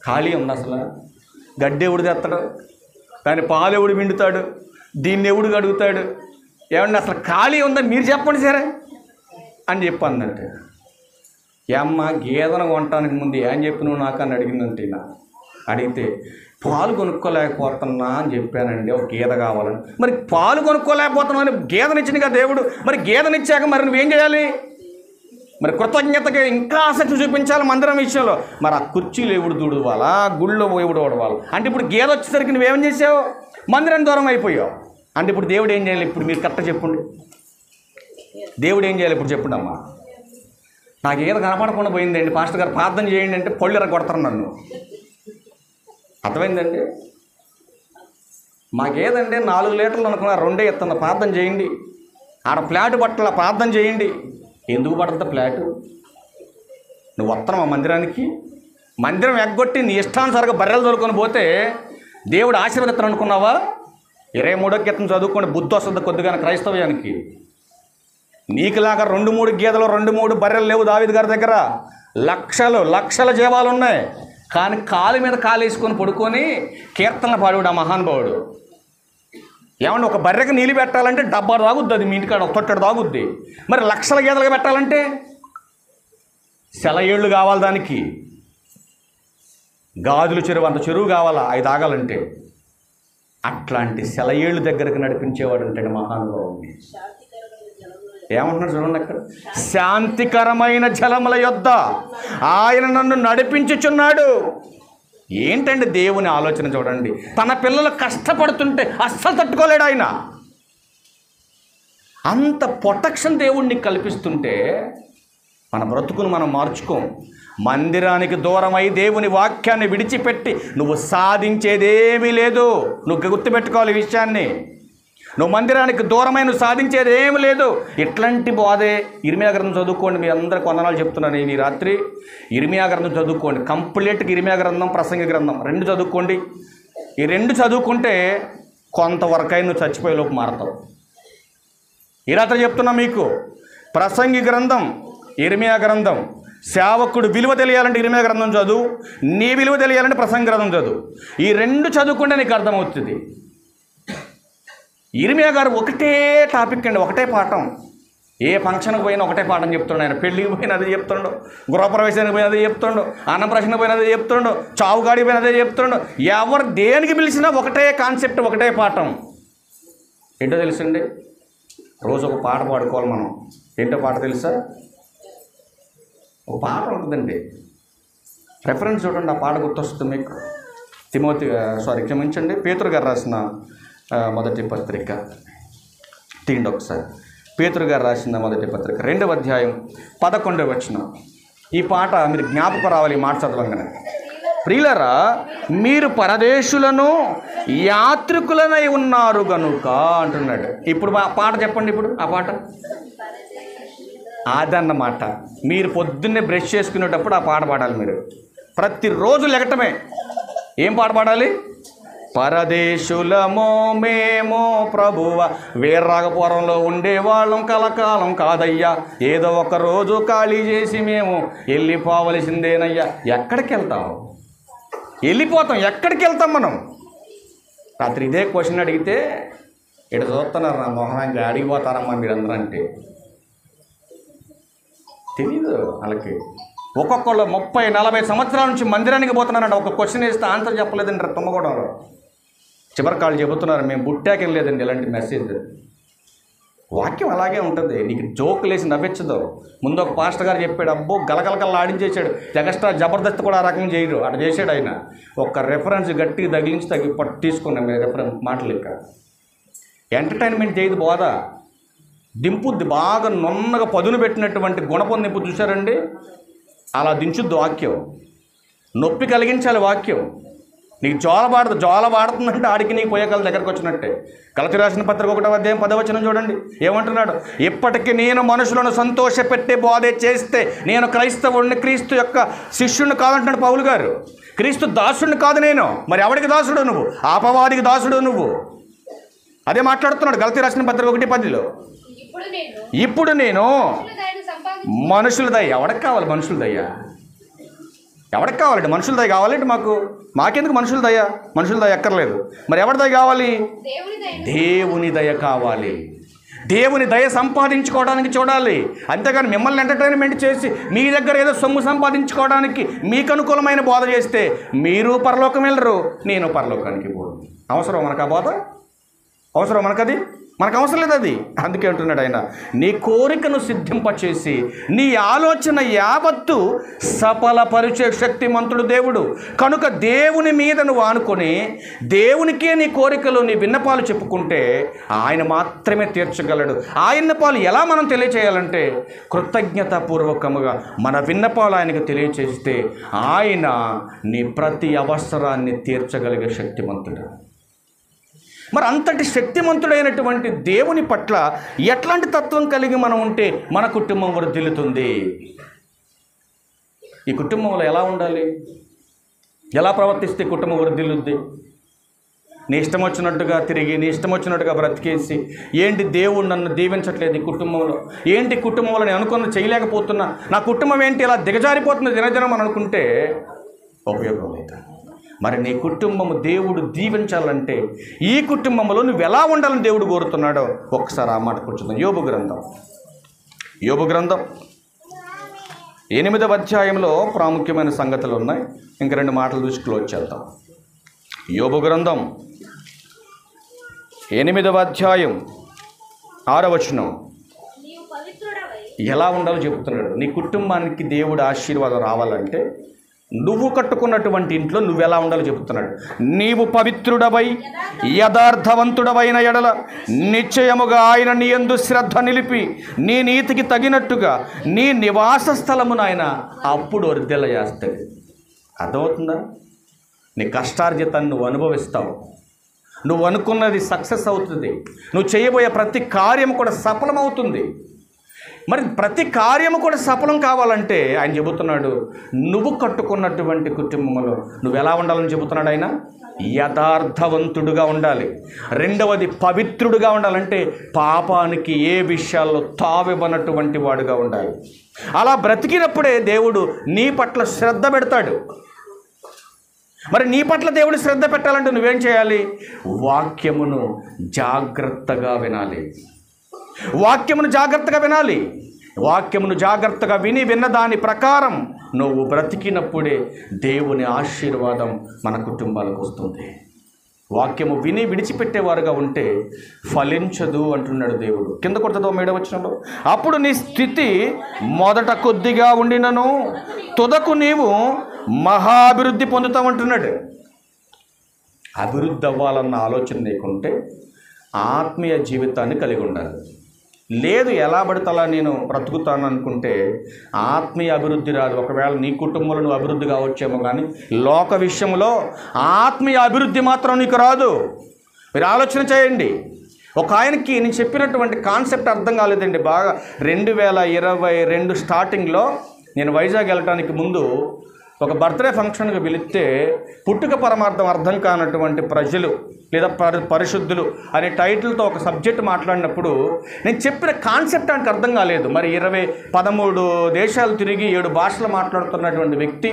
ఖాళీ ఉంది, అసలు గడ్డి ఎవడు తెస్తాడు, దాని పాలు ఎవడు పిండుతాడు, దీన్ని ఎవడు అడుగుతాడు, ఏమన్నా అసలు ఖాళీ ఉందని మీరు చెప్పండి సరే అని చెప్పందంటే, ఏమ్మ గేదెను కొనటానికి ముందు ఏం చెప్పినావు నాకు అని అడిగిందంటే, అడిగితే పాలు కొనుక్కోలేకపోతున్నా అని చెప్పానండి, ఒక గేదె కావాలని. మరి పాలు కొనుక్కోలేకపోతున్నావు అని గేదెనిచ్చింది కదా దేవుడు, మరి గేదెనిచ్చాక మరి నువ్వేం చేయాలి? మరి కృతజ్ఞతగా ఇంకా ఆసక్తి చూపించాలి మందిరం విషయంలో. మరి ఆ కుర్చీలు ఎవడు తుడవాలా, గుళ్ళో ఎవడు ఓడవాలి అంటే ఇప్పుడు గేదె వచ్చేసరికి నువ్వేం చేసావు? మందిరానికి దూరం అయిపోయావు. అంటే ఇప్పుడు దేవుడు ఏం చేయాలి? ఇప్పుడు మీరు కరెక్ట్గా చెప్పండి, దేవుడు ఏం చేయాలి ఇప్పుడు చెప్పండి అమ్మా. నాకు ఏదో కనపడకుండా పోయిందండి, పాస్టర్ గారు ప్రార్థన చేయండి అంటే పళ్ళు ఎర్ర కొడతారు నన్ను. అర్థమైందండి? మాకేదండి 4 లీటర్లు అనుకున్నా 2 ఇస్తుంది, ప్రార్థన చేయండి. ఆడ ఫ్లాట్ పట్ల ప్రార్థన చేయండి. ఎందుకు పడుతుంది ఫ్లాటు? నువ్వు వస్తున్నావా మందిరానికి? మందిరం ఎగ్గొట్టి నీ ఇష్టానుసారంగా బర్రెలు దొరుకుని పోతే దేవుడు ఆశీర్వదిస్తాను అనుకున్నావా? 23వ కీర్తన చదువుకోండి, బుద్ధి వస్తుంది కొద్దిగా క్రైస్తవ్యానికి. నీకులాగా 2-3 గేదెలు 2-3 బర్రెలు లేవు దావీదు గారి దగ్గర. లక్షల జీవాలు ఉన్నాయి. కానీ కాలు మీద కాలు వేసుకొని పడుకొని కీర్తనలు పాడేవాడు ఆ మహానుభావుడు. ఏమన్నా ఒక బర్రెకి నీళ్ళు పెట్టాలంటే 70 తాగుద్ది, అది మీ ఇంటికాడ 1 తొట్టెడు తాగుద్ది. మరి లక్షల గేదెలుగా పెట్టాలంటే సెలయేళ్ళు కావాలి, దానికి గాజుల చెరువు అంత చెరువు కావాలా అవి తాగాలంటే. అట్లాంటి సెలయేళ్ళు దగ్గరకు నడిపించేవాడు అంటే మహానుభావుని. ఏమంటున్నాడు చూడండి అక్కడ, శాంతికరమైన జలముల యొద్ద ఆయన నన్ను నడిపించుచున్నాడు. ఏంటండి దేవుని ఆలోచన చూడండి. తన పిల్లలు కష్టపడుతుంటే అస్సలు తట్టుకోలేడు ఆయన. అంత ప్రొటెక్షన్ దేవుణ్ణి కల్పిస్తుంటే మన బ్రతుకును మనం మార్చుకోం. మందిరానికి దూరమై దేవుని వాక్యాన్ని విడిచిపెట్టి నువ్వు సాధించేదేమీ లేదు. నువ్వు గుర్తుపెట్టుకోవాలి ఈ విషయాన్ని. నువ్వు మందిరానికి దూరమై నువ్వు సాధించేది ఏమి లేదు. ఇట్లాంటి బోధే. ఇర్మియా గ్రంథం చదువుకోండి. మీ అందరికి వందనాలు చెప్తున్నాను ఈ రాత్రి. ఇర్మియా గ్రంథం చదువుకోండి, కంప్లీట్గా ఇర్మియా గ్రంథం, ప్రసంగి గ్రంథం 2 చదువుకోండి. ఈ 2 చదువుకుంటే కొంతవరకైనా నువ్వు చచ్చిపోయేలోపు మారతావు. ఈ రాత్రి చెప్తున్నా మీకు, ప్రసంగి గ్రంథం, ఇర్మియా గ్రంథం. సేవకుడు విలువ తెలియాలంటే ఇర్మియా గ్రంథం చదువు, నీ విలువ తెలియాలంటే ప్రసంగి గ్రంథం చదువు. ఈ 2 చదువుకుంటే నీకు అర్థమవుతుంది. ఇర్మియా గారు ఒకటే టాపిక్ అండి, ఒకటే పాఠం. ఏ ఫంక్షన్కి పోయినా ఒకటే పాఠం చెప్తుండు ఆయన. పెళ్ళికి పోయినా అదే చెప్తుండు, గృహప్రవేశానికి పోయినా అదే చెప్తుండు, అన్నప్రాసనకి పోయినా అదే చెప్తుండు, చావుగాడికి పోయినా అదే చెప్తుండు. ఎవరు దేనికి పిలిచినా ఒకటే కాన్సెప్ట్, ఒకటే పాఠం. ఏంటో తెలుసండి, రోజు ఒక పాట పాడుకోవాలి మనం. ఏంటో పాట తెలుసా? ఒక పాట ఉంటుందండి, రెఫరెన్స్ చూడండి, ఆ పాట గుర్తొస్తుంది మీకు. క్షమించండి, పేతురు గారు రాసిన మొదటి పత్రిక తీయండి ఒకసారి. పేతురు గారు రాసిన మొదటి పత్రిక 2వ అధ్యాయం 11వ వచనం. ఈ పాట మీరు జ్ఞాపకం రావాలి ఈ మాట చదవంగానే. ప్రియులారా, మీరు పరదేశులను యాత్రికులనై ఉన్నారు గనుక అంటున్నాడు. ఇప్పుడు ఆ పాట చెప్పండి. ఇప్పుడు ఆ పాట అదన్నమాట. మీరు పొద్దున్నే బ్రష్ చేసుకునేటప్పుడు ఆ పాట పాడాలి. మీరు ప్రతిరోజు లెగటమే ఏం పాట పాడాలి? పరదేశులమో మేము ప్రభువ, వీర్రాగపురంలో ఉండేవాళ్ళం కలకాలం కాదయ్యా, ఏదో ఒక రోజు ఖాళీ చేసి మేము వెళ్ళిపోవలసిందేనయ్యా. ఎక్కడికి వెళ్తాం? వెళ్ళిపోతాం. ఎక్కడికి వెళ్తాం మనం? రాత్రి ఇదే క్వశ్చన్ అడిగితే ఇక్కడ చూస్తున్నారు నా మొహానికి, అడిగిపోతారమ్మా మీరందరూ అంటే. తెలీదు వాళ్ళకి. ఒక్కొక్కళ్ళు 30-40 సంవత్సరాల నుంచి మందిరానికి పోతున్నారండి. ఒక క్వశ్చన్ వేస్తే ఆన్సర్ చెప్పలేదండి తుమ్మగూడలో. చివరికి వాళ్ళు చెబుతున్నారు మేము బుట్టాకి లేదండి ఇలాంటి మెసేజ్. వాక్యం అలాగే ఉంటుంది. నీకు జోకులు వేసి నవ్వించదు. ముందు ఒక పాస్టర్ గారు చెప్పాడు, అబ్బో గలగలకల్లా ఆడించేసాడు. ఎక్స్ట్రా జబర్దస్త్ కూడా ఆ రకంగా చేయడు, అటు చేసాడు ఆయన. ఒక్క రెఫరెన్స్ గట్టిగా తగిలించి తీసుకున్నాం మీరు రెఫరెన్స్ మాటలు. ఇంకా ఎంటర్టైన్మెంట్ చేయదు, బోధ దింపుద్ది. బాగా నున్నగా పదును పెట్టినటువంటి గుణపం దింపు చూశారండి, అలా దించుద్ది వాక్యం. నొప్పి కలిగించాలి వాక్యం. నీకు జోల పాడుతుందంటే ఆడికి నీకు పోయేకాల దగ్గరకు వచ్చినట్టే. గలతీ రాసిన పత్రిక 1వ అధ్యాయం 10వ వచనం చూడండి ఏమంటున్నాడు. ఇప్పటికీ నేను మనుషులను సంతోషపెట్టే బోధే చేస్తే నేను క్రైస్తవుడిని, క్రీస్తు యొక్క శిష్యుడిని కాదంటున్నాడు పౌలు గారు. క్రీస్తు దాసుడిని కాదు నేను. మరి ఎవడికి దాసుడు నువ్వు? అపవాదికి దాసుడు నువ్వు. అదే మాట్లాడుతున్నాడు గలతీ రాసిన పత్రిక 1:10లో. ఇప్పుడు నేను మనుషుల దయ. ఎవడికి కావాలి మనుషుల దయ? ఎవరికి కావాలండి మనుషుల దయ? కావాలంటే మాకెందుకు మనుషుల దయ? మనుషుల దయ ఎక్కర్లేదు. మరి ఎవరి దయ కావాలి? దేవుని దయ కావాలి. దేవుని దయ సంపాదించుకోవడానికి చూడాలి. అంతేగాని మిమ్మల్ని ఎంటర్టైన్మెంట్ చేసి మీ దగ్గర ఏదో సొమ్ము సంపాదించుకోవడానికి మీకు అనుకూలమైన బోధ చేస్తే మీరు పరలోకం వెళ్ళరు, నేను పరలోకానికి పోను. అవసరం మనకు ఆ బోధ? అవసరం మనకది? మనకు అవసరం లేదు అది. అందుకే అంటున్నాడు ఆయన, నీ కోరికను సిద్ధింపచేసి నీ ఆలోచన యావత్తు సఫలపరిచే శక్తిమంతుడు దేవుడు. కనుక దేవుని మీద నువ్వు ఆనుకొని దేవునికే నీ కోరికలు, నీ విన్నపాలు చెప్పుకుంటే ఆయన మాత్రమే తీర్చగలడు. ఆ విన్నపాలు ఎలా మనం తెలియచేయాలంటే కృతజ్ఞతాపూర్వకముగా మన విన్నపాలు ఆయనకు తెలియచేస్తే ఆయన నీ ప్రతి అవసరాన్ని తీర్చగలిగే శక్తిమంతుడు. మరి అంతటి శక్తిమంతుడైనటువంటి దేవుని పట్ల ఎట్లాంటి తత్వం కలిగి మనం ఉంటే మన కుటుంబం వర్ధిల్లుతుంది? ఈ కుటుంబంలో ఎలా ఉండాలి? ఎలా ప్రవర్తిస్తే కుటుంబం వర్ధిల్లుద్ది? నీ ఇష్టం వచ్చినట్టుగా తిరిగి, నీ ఇష్టం వచ్చినట్టుగా బ్రతికేసి, ఏంటి దేవుడు నన్ను దీవించట్లేదు ఈ కుటుంబంలో, ఏంటి కుటుంబంలో నేను అనుకున్న చేయలేకపోతున్నా, నా కుటుంబం ఏంటి ఇలా దిగజారిపోతుంది దినదినం అని అనుకుంటే ఉపయోగం లేదు. మరి నీ కుటుంబము దేవుడు దీవించాలంటే ఈ కుటుంబంలో నువ్వు ఎలా ఉండాలని దేవుడు కోరుతున్నాడో ఒకసారి ఆ మాట కూర్చుందాం. యోబు గ్రంథం 8వ అధ్యాయంలో ప్రాముఖ్యమైన సంగతులు ఉన్నాయి. ఇంక 2 మాటలు చూసి క్లోజ్ చేద్దాం. యోబు గ్రంథం 8వ అధ్యాయం 6వ వచనం ఎలా ఉండాలో చెబుతున్నాడు. నీ కుటుంబానికి దేవుడు ఆశీర్వాదం రావాలంటే నువ్వు కట్టుకున్నటువంటి ఇంట్లో నువ్వు ఎలా ఉండాలో చెబుతున్నాడు. నీవు పవిత్రుడవై యథార్థవంతుడవైన ఎడల నిశ్చయముగా ఆయన నీ యందు శ్రద్ధ నిలిపి నీ నీతికి తగినట్టుగా నీ నివాస స్థలమును ఆయన అప్పుడు వర్ధిల్ల చేస్తాడు. అర్థమవుతుందా? నీ కష్టార్జితాన్ని నువ్వు అనుభవిస్తావు. నువ్వు అనుకున్నది సక్సెస్ అవుతుంది. నువ్వు చేయబోయే ప్రతి కార్యం కూడా సఫలమవుతుంది. మరి ప్రతి కార్యము కూడా సఫలం కావాలంటే ఆయన చెబుతున్నాడు, నువ్వు కట్టుకున్నటువంటి కుటుంబంలో నువ్వు ఎలా ఉండాలని చెబుతున్నాడు ఆయన. యథార్థవంతుడుగా ఉండాలి. 2వది పవిత్రుడుగా ఉండాలంటే పాపానికి ఏ విషయాల్లో తావివ్వనటువంటి వాడుగా ఉండాలి. అలా బ్రతికినప్పుడే దేవుడు నీ పట్ల శ్రద్ధ పెడతాడు. మరి నీ పట్ల దేవుడు శ్రద్ధ పెట్టాలంటే నువ్వేం చేయాలి? వాక్యమును జాగ్రత్తగా వినాలి. వాక్యమును జాగ్రత్తగా విన్న దాని ప్రకారం నువ్వు బ్రతికినప్పుడే దేవుని ఆశీర్వాదం మన కుటుంబాలకు వస్తుంది. వాక్యము విని విడిచిపెట్టేవారుగా ఉంటే ఫలించదు అంటున్నాడు దేవుడు. కింద కొడతదో 7వ వచనంలో, అప్పుడు నీ స్థితి మొదట కొద్దిగా ఉండినను తుదకు నీవు మహాభివృద్ధి పొందుతామంటున్నాడు. అభివృద్ధి అవ్వాలన్న ఆలోచన నీకుంటే ఆత్మీయ జీవితాన్ని కలిగి ఉండాలి. లేదు ఎలా పడితే అలా నేను బ్రతుకుతాను అనుకుంటే ఆత్మీయ అభివృద్ధి రాదు. ఒకవేళ నీ కుటుంబంలో నువ్వు అభివృద్ధి కావచ్చేమో, కానీ లోక విషయంలో ఆత్మీయ అభివృద్ధి మాత్రం నీకు రాదు. మీరు ఆలోచన చేయండి. ఒక ఆయనకి నేను చెప్పినటువంటి కాన్సెప్ట్ అర్థం కాలేదండి. బాగా 2022 స్టార్టింగ్లో నేను వైజాగ్ వెళ్ళటానికి ముందు ఒక బర్త్డే ఫంక్షన్కి పిలిస్తే పుట్టుక పరమార్థం అర్థం కానటువంటి ప్రజలు లేదా పరిశుద్ధులు అనే టైటిల్తో ఒక సబ్జెక్ట్ మాట్లాడినప్పుడు నేను చెప్పిన కాన్సెప్ట్ ఆయనకు అర్థం కాలేదు. మరి 13 దేశాలు తిరిగి 7 భాషలు మాట్లాడుతున్నటువంటి వ్యక్తి,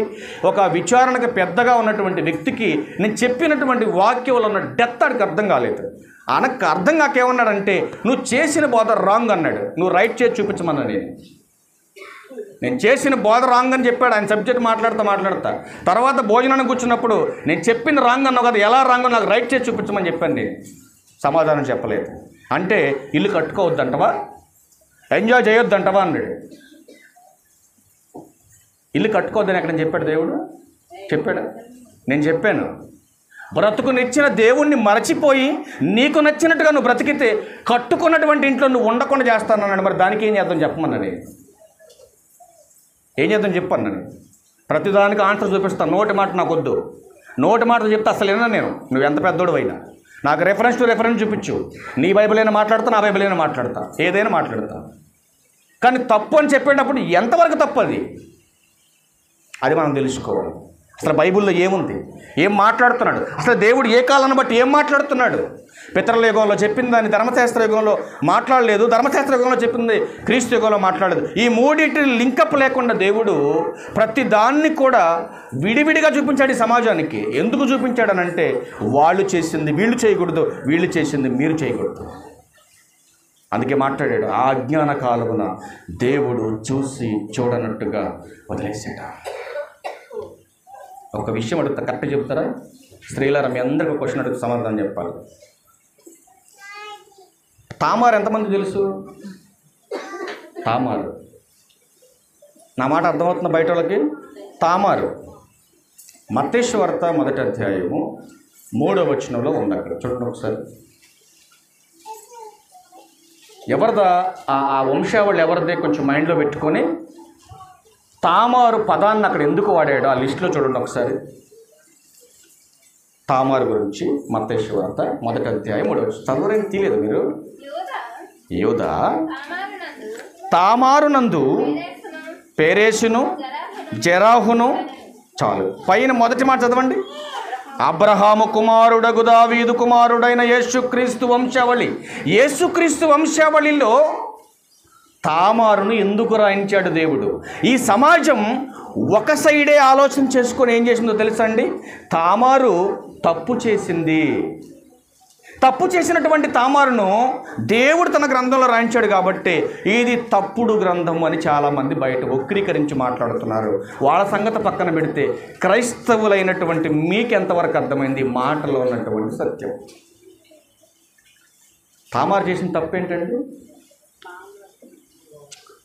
ఒక విచారణకు పెద్దగా ఉన్నటువంటి వ్యక్తికి నేను చెప్పినటువంటి వాక్యంలో ఉన్న డెప్త్ ఆయనకు అర్థం కాలేదు. ఆయనకు అర్థం కాకేమన్నాడంటే, నువ్వు చేసిన బోధ రాంగ్ అన్నాడు. నువ్వు రైట్ చేసి చూపించమన్నా. నేను చేసిన బోధ రాంగ్ అని చెప్పాడు ఆయన. సబ్జెక్ట్ మాట్లాడుతా తర్వాత భోజనానికి కూర్చున్నప్పుడు నేను చెప్పింది రాంగ్ అన్నావు కదా, ఎలా రాంగ్ నాకు రైట్ చేసి చూపించమని చెప్పాను. నేను సమాధానం చెప్పలేదు. అంటే ఇల్లు కట్టుకోవద్దంటవా, ఎంజాయ్ చేయొద్దంటవా అన్నాడు. ఇల్లు కట్టుకోవద్దని ఎక్కడ చెప్పాడు దేవుడు? చెప్పాడు? నేను చెప్పాను, బ్రతుకు నచ్చిన దేవుణ్ణి మరచిపోయి నీకు నచ్చినట్టుగా నువ్వు బ్రతికితే కట్టుకున్నటువంటి ఇంట్లో నువ్వు ఉండకుండా చేస్తానన్నాడు. మరి దానికి ఏం చేద్దాం చెప్పమన్నాను. ఏం చేద్దాం చెప్పాను. నేను ప్రతిదానికి ఆన్సర్ చూపిస్తాను. నోటి మాట నాకు వద్దు. నోటి మాట చెప్తే అసలు విన్నా నేను. నువ్వు ఎంత పెద్దోడు అయినా నాకు రెఫరెన్స్ టు రెఫరెన్స్ చూపించు. నీ బైబిల్ అయినా మాట్లాడతా, నా బైబిల్ అయినా మాట్లాడతా, ఏదైనా మాట్లాడతా. కానీ తప్పు అని చెప్పేటప్పుడు ఎంతవరకు తప్పు అది మనం తెలుసుకోవాలి. అసలు బైబిల్లో ఏముంది, ఏం మాట్లాడుతున్నాడు, అసలు దేవుడు ఏ కాలాన్ని బట్టి ఏం మాట్లాడుతున్నాడు. పితరుల యుగంలో చెప్పింది దాన్ని ధర్మశాస్త్ర యుగంలో మాట్లాడలేదు, ధర్మశాస్త్ర యుగంలో చెప్పింది క్రీస్తు యుగంలో మాట్లాడలేదు. ఈ మూడింటిని లింకప్ లేకుండా దేవుడు ప్రతి దాన్ని కూడా విడివిడిగా చూపించాడు ఈ సమాజానికి. ఎందుకు చూపించాడనంటే వాళ్ళు చేసింది వీళ్ళు చేయకూడదు, వీళ్ళు చేసింది మీరు చేయకూడదు. అందుకే మాట్లాడాడు, ఆ అజ్ఞాన కాలమున దేవుడు చూసి చూడనట్టుగా వదిలేసాడు. ఒక విషయం అడుగుతా, కరెక్ట్ చెప్తారా? స్త్రీలారా, మీ అందరికీ క్వశ్చన్ అడుగుతూ సమాధానం చెప్పాలి. తామారు ఎంతమంది తెలుసు? తామారు, నా మాట అర్థమవుతున్న బయట వాళ్ళకి? తామారు మత్తయి వార్త 1వ అధ్యాయము 3వ వచనంలో ఉంది. అక్కడ చూడండి ఒకసారి. ఎవరిదా ఆ వంశావళి ఎవరిదే కొంచెం మైండ్లో పెట్టుకొని తామారు పదాన్ని అక్కడ ఎందుకు వాడాడో ఆ లిస్టులో చూడండి ఒకసారి. తామారు గురించి మత్తయి వార్త 1వ అధ్యాయం 3వ వచనం. చదవరేం తీయలేదు మీరు? యోధా తామారునందు పేరేసును జెరాహును. చాలు. పైన మొదటి మాట చదవండి. అబ్రహాము కుమారుడగు దావీదు కుమారుడైన యేసుక్రీస్తు వంశావళి. యేసుక్రీస్తు వంశావళిలో తామారును ఎందుకు రాయించాడు దేవుడు? ఈ సమాజం ఒక సైడే ఆలోచన చేసుకొని ఏం చేసిందో తెలుసా అండి? తామారు తప్పు చేసింది. తప్పు చేసినటువంటి తామారును దేవుడు తన గ్రంథంలో రాయించాడు కాబట్టి ఇది తప్పుడు గ్రంథం అని చాలామంది బయట వక్రీకరించి మాట్లాడుతున్నారు. వాళ్ళ సంగతి పక్కన పెడితే క్రైస్తవులైనటువంటి మీకెంతవరకు అర్థమైంది మాటలో ఉన్నటువంటి సత్యం? తామారు చేసిన తప్పేంటండి?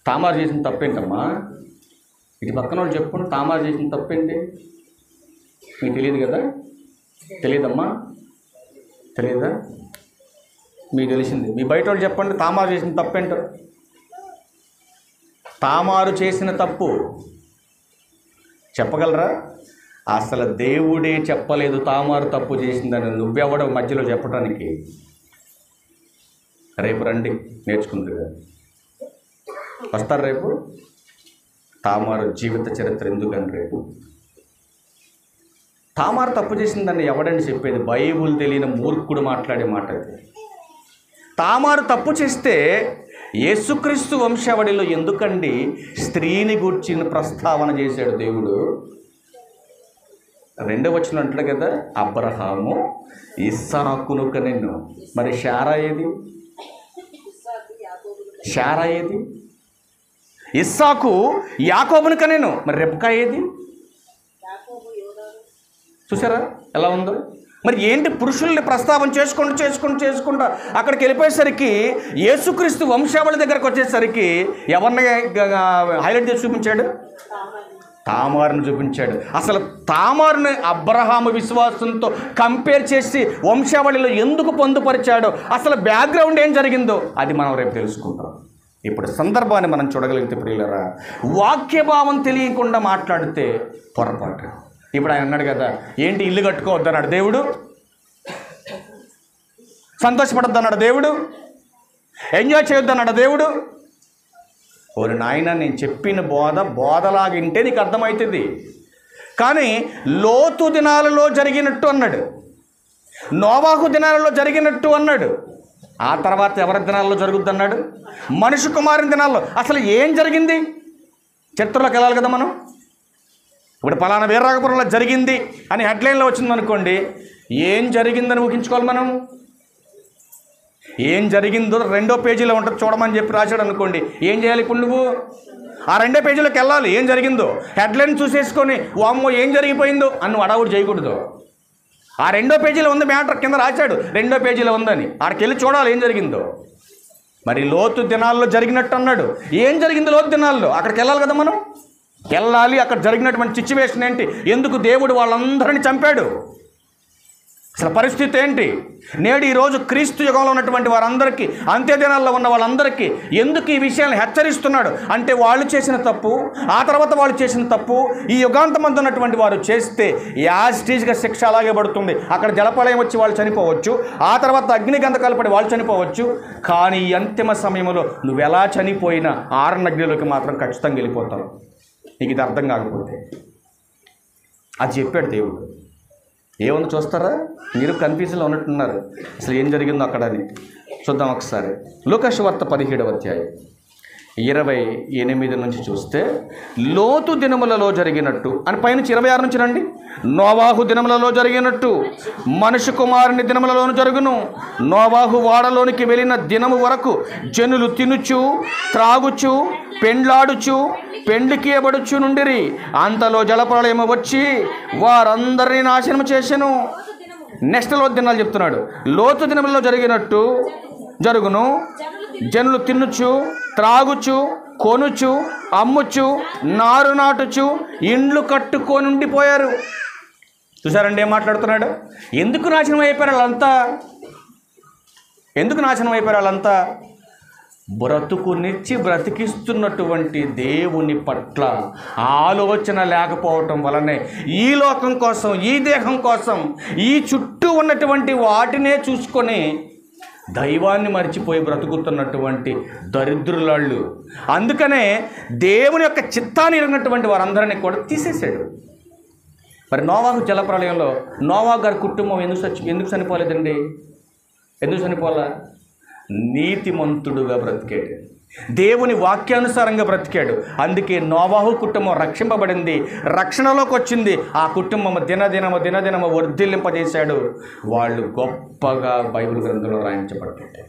తామారు చేసిన తప్పేంటమ్మా? ఇటు పక్కన వాళ్ళు చెప్పుకుంటే తామారు చేసిన తప్పేంటి? మీకు తెలియదు కదా? తెలియదమ్మా? తెలియదా? మీకు తెలిసింది. మీ బయట వాళ్ళు చెప్పండి, తామారు చేసిన తప్పేంటో. తామారు చేసిన తప్పు చెప్పగలరా? అసలు దేవుడే చెప్పలేదు తామారు తప్పు చేసిందని. నువ్వెవడో మధ్యలో చెప్పడానికి. రేపు రండి, నేర్చుకుంటారు. వస్తారు రేపు. తామారు జీవిత చరిత్ర ఎందుకని రేపు. తామారు తప్పు చేసిందని ఎవడని చెప్పేది? బైబుల్ తెలియని మూర్ఖుడు మాట్లాడే మాట అది. తామారు తప్పు చేస్తే యేసుక్రీస్తు వంశావళిలో ఎందుకండి స్త్రీని గూర్చిన ప్రస్తావన చేశాడు దేవుడు? 2వ వచనం అంటాడు కదా, అబ్రహాము ఇస్సాకును కనెను. మరి శారా ఏది? శారా ఏది? ఇస్సాకు యాకోబును కనెను. మరి రెబ్కా ఏది? చూసారా ఎలా ఉందో? మరి ఏంటి? పురుషుల్ని ప్రస్తావన చేసుకుంటూ అక్కడికి వెళ్ళిపోయేసరికి యేసుక్రీస్తు వంశావళి దగ్గరకు వచ్చేసరికి ఎవరిని హైలైట్ చేసి చూపించాడు? తామారుని చూపించాడు. అసలు తామారుని అబ్రహాము విశ్వాసంతో కంపేర్ చేసి వంశావళిలో ఎందుకు పొందుపరిచాడో, అసలు బ్యాక్గ్రౌండ్ ఏం జరిగిందో అది మనం రేపు తెలుసుకుంటాం. ఇప్పుడు సందర్భాన్ని మనం చూడగలిగితే ప్రియులరా, వాక్యభావం తెలియకుండా మాట్లాడితే పొరపాటు. ఇప్పుడు ఆయన అన్నాడు కదా, ఏంటి ఇల్లు కట్టుకోవద్దన్నాడు దేవుడు, సంతోషపడొద్దన్నాడు దేవుడు, ఎంజాయ్ చేయొద్దన్నాడు దేవుడు. ఓరి నాయన, నేను చెప్పిన బోధలాగా వింటే నీకు అర్థమవుతుంది. కానీ లోతు దినాలలో జరిగినట్టు అన్నాడు, నోవాహు దినాలలో జరిగినట్టు అన్నాడు. ఆ తర్వాత ఎవరి దినాల్లో జరుగుద్ది అన్నాడు? మనుష్య కుమారుని దినాల్లో. అసలు ఏం జరిగింది? చరిత్రలోకి వెళ్ళాలి కదా మనం. ఇప్పుడు పలానా వీరరాఘపురంలో జరిగింది అని హెడ్లైన్లో వచ్చిందనుకోండి, ఏం జరిగిందని ఊహించుకోవాలి మనం. ఏం జరిగిందో 2వ పేజీలో ఉంటుంది చూడమని చెప్పి రాశాడు అనుకోండి, ఏం చేయాలి ఇప్పుడు నువ్వు? ఆ 2వ పేజీలోకి వెళ్ళాలి. ఏం జరిగిందో హెడ్లైన్ చూసేసుకొని వామ్మో ఏం జరిగిపోయిందో అని అడావుడు చేయకూడదు. ఆ 2వ పేజీలో ఉంది మ్యాటర్, కింద రాశాడు 2వ పేజీలో ఉందని, ఆడికి వెళ్ళి చూడాలి ఏం జరిగిందో. మరి లోతు దినాల్లో జరిగినట్టు అన్నాడు. ఏం జరిగింది లోతు దినాల్లో? అక్కడికి వెళ్ళాలి కదా మనం. వెళ్ళాలి. అక్కడ జరిగినటువంటి సిచ్యువేషన్ ఏంటి? ఎందుకు దేవుడు వాళ్ళందరినీ చంపాడు? అసలు పరిస్థితి ఏంటి? నేడు ఈరోజు క్రీస్తు యుగంలో ఉన్నటువంటి వారందరికీ, అంత్య దినాల్లో ఉన్న వాళ్ళందరికీ ఎందుకు ఈ విషయాన్ని హెచ్చరిస్తున్నాడు అంటే, వాళ్ళు చేసిన తప్పు, ఆ తర్వాత వాళ్ళు చేసిన తప్పు ఈ యుగాంతమందు ఉన్నటువంటి వారు చేస్తే యాజిటీజ్గా శిక్ష అలాగే పడుతుంది. అక్కడ జలప్రళయం వచ్చి వాళ్ళు చనిపోవచ్చు, ఆ తర్వాత అగ్నిగంధకాలు పడి వాళ్ళు చనిపోవచ్చు. కానీ ఈ అంతిమ సమయంలో నువ్వు ఎలా చనిపోయినా ఆరనగ్నిలోకి మాత్రం ఖచ్చితంగా వెళ్ళిపోతావు. నీకు ఇది అర్థం కాకపోతే అది చెప్పాడు దేవుడు. ఏముంది చూస్తారా? మీరు కన్ఫ్యూజన్లో ఉన్నట్టున్నారు, అసలు ఏం జరిగిందో అక్కడ అని. చూద్దాం ఒకసారి. లూకా సువార్త 17వ అధ్యాయం 28 నుంచి చూస్తే, లోతు దినములలో జరిగినట్టు అని పైనుంచి 26 నుంచి రండి. నోవాహు దినములలో జరిగినట్టు మనుష్య కుమారుని దినములలోను జరుగును. నోవాహు వాడలోనికి వెళ్ళిన దినము వరకు జనులు తినుచు త్రాగుచు పెండ్లాడుచు పెండ్లికి ఇవ్వబడుచు నుండిరి. అంతలో జలప్రళయము వచ్చి వారందరినీ నాశనం చేసెను. నెక్స్ట్ లోతు దినాలు చెప్తున్నాడు. లోతు దినములలో జరిగినట్టు జరుగును. జనులు తినుచు, త్రాగుచు, కొనుచు, అమ్ముచు, నారు నాటుచు, ఇండ్లు కట్టుకొని ఉండిపోయారు. చూసారండి ఏం మాట్లాడుతున్నాడు? ఎందుకు నాశనం అయిపోయారు వాళ్ళంతా? ఎందుకు నాశనం అయిపోయారు వాళ్ళంతా? బ్రతుకునిచ్చి బ్రతికిస్తున్నటువంటి దేవుని పట్ల ఆలోచన లేకపోవటం వలనే ఈ లోకం కోసం, ఈ దేహం కోసం, ఈ చుట్టూ ఉన్నటువంటి వాటినే చూసుకొని దైవాన్ని మర్చిపోయి బ్రతుకుతున్నటువంటి దరిద్రులాళ్ళు. అందుకనే దేవుని యొక్క చిత్తాన్ని ఎరిగినటువంటి వారందరినీ కూడా తీసేశాడు. మరి నోవాహు జలప్రళయంలో నోవాహు గారి కుటుంబం ఎందుకు చనిపోలేదండి? ఎందుకు చనిపోలా? నీతిమంతుడుగా బ్రతికాడు, దేవుని వాక్యానుసారంగా బ్రతికాడు. అందుకే నోవాహు కుటుంబం రక్షింపబడింది, రక్షణలోకి వచ్చింది. ఆ కుటుంబం దినదినము వర్ధిల్లింపజేశాడు. వాళ్ళు గొప్పగా బైబిల్ గ్రంథంలో రాయించబడ్డారు.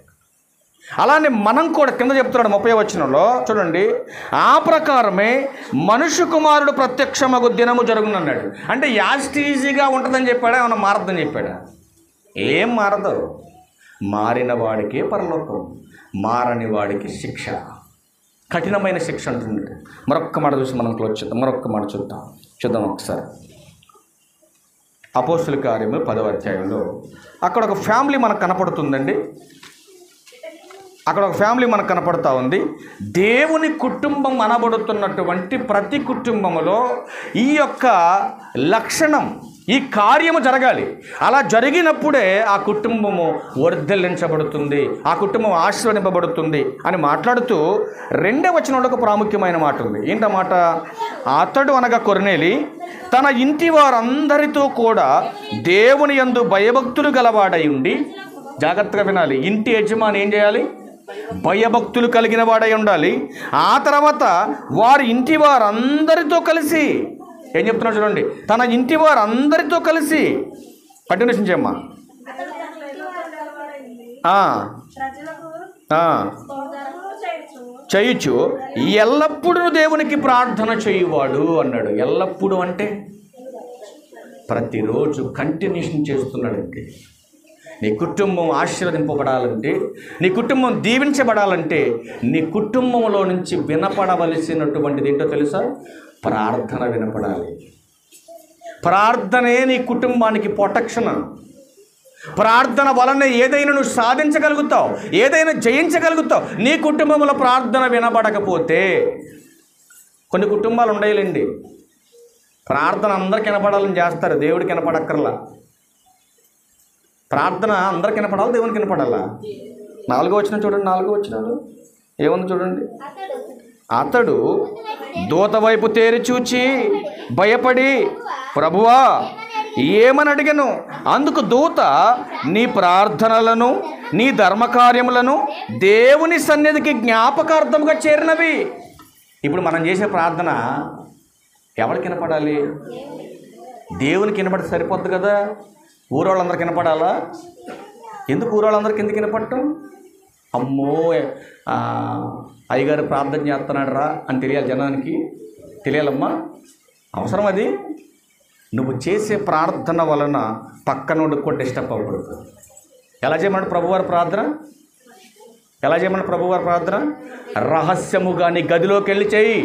అలానే మనం కూడా కింద చెప్తున్నాడు 30వ వచనంలో చూడండి, ఆ ప్రకారమే మనుష్య కుమారుడు ప్రత్యక్షమగు దినము జరుగునన్నాడు. అంటే యాస్టీజీగా ఉంటుందని చెప్పాడా? ఏమన్నా మారద్దని చెప్పాడా? ఏం మారదు. మారిన వాడికే పరలోకం, మారని వాడికి శిక్ష, కఠినమైన శిక్ష అంటుంది. మరొక్క మాట చూసి మనం క్లోజ్ చేద్దాం. మరొక్క మాట చూద్దాం ఒకసారి. అపోస్తుల కార్యములు 10వ అధ్యాయంలో అక్కడ ఒక ఫ్యామిలీ మనకు కనపడుతుందండి. అక్కడ ఒక ఫ్యామిలీ మనకు కనపడుతూ ఉంది. దేవుని కుటుంబం అనబడుతున్నటువంటి ప్రతి కుటుంబంలో ఈ యొక్క లక్షణం, ఈ కార్యము జరగాలి. అలా జరిగినప్పుడే ఆ కుటుంబము వర్ధిల్లించబడుతుంది, ఆ కుటుంబం ఆశీర్వదింపబడుతుంది అని మాట్లాడుతూ 2వ వచనంలో ఒక ప్రాముఖ్యమైన మాట ఉంది. ఏంటన్నమాట? అతడు అనగా కొర్నేలి తన ఇంటి వారందరితో కూడా దేవుని యందు భయభక్తులు గలవాడై ఉండి, జాగ్రత్తగా వినాలి, ఇంటి యజమాని ఏం చేయాలి? భయభక్తులు కలిగిన వాడై ఉండాలి. ఆ తర్వాత వారి ఇంటి వారందరితో కలిసి ఏం చెప్తున్నాడు చూడండి, తన ఇంటి వారందరితో కలిసి కంటిన్యూషన్ చేయమ్మా. చేయుచు ఎల్లప్పుడూ దేవునికి ప్రార్థన చేయువాడు అన్నాడు. ఎల్లప్పుడూ అంటే ప్రతిరోజు కంటిన్యూషన్ చేస్తున్నాడంటే. నీ కుటుంబం ఆశీర్వదింపబడాలంటే, నీ కుటుంబం దీవించబడాలంటే, నీ కుటుంబంలో నుంచి వినపడవలసినటువంటిది ఏంటో తెలుసా? ప్రార్థన వినపడాలి. ప్రార్థనే నీ కుటుంబానికి ప్రొటెక్షన్. ప్రార్థన వలన ఏదైనా నువ్వు సాధించగలుగుతావు, ఏదైనా జయించగలుగుతావు. నీ కుటుంబంలో ప్రార్థన వినపడకపోతే, కొన్ని కుటుంబాలు ఉండేయండి, ప్రార్థన అందరికి వినపడాలని చేస్తారు, దేవుడికి వినపడక్కర్లా. ప్రార్థన అందరికి వినపడాలి, దేవునికి వినపడాలా? 4వ వచనం చూడండి. 4వ వచనంలో ఏముంది చూడండి. అతడు దూత వైపు తేరి చూచి భయపడి, ప్రభువా ఏమని అడిగను? అందుకు దూత, నీ ప్రార్థనలను, నీ ధర్మకార్యములను దేవుని సన్నిధికి జ్ఞాపకార్థంగా చేరినవి. ఇప్పుడు మనం చేసే ప్రార్థన ఎవరికి వినపడాలి? దేవునికి వినపడితే సరిపోద్ది కదా. ఊరోళ్ళందరికి వినపడాలా? ఎందుకు ఊరోళ్ళందరికి ఎందుకు వినపడటం? అమ్మో అయ్యగారు ప్రార్థన చేస్తున్నాడు రా అని తెలియాలి, జనానికి తెలియాలమ్మా. అవసరం అది. నువ్వు చేసే ప్రార్థన వలన పక్కనోడికి కూడా డిస్టర్బ్ అవ్వకూడదు. ఎలా చేయమన్నాడు ప్రభువారి ప్రార్థన? ఎలా చేయమన్నాడు ప్రభువారి ప్రార్థన? రహస్యముగా నీ గదిలోకి వెళ్ళి చేయి.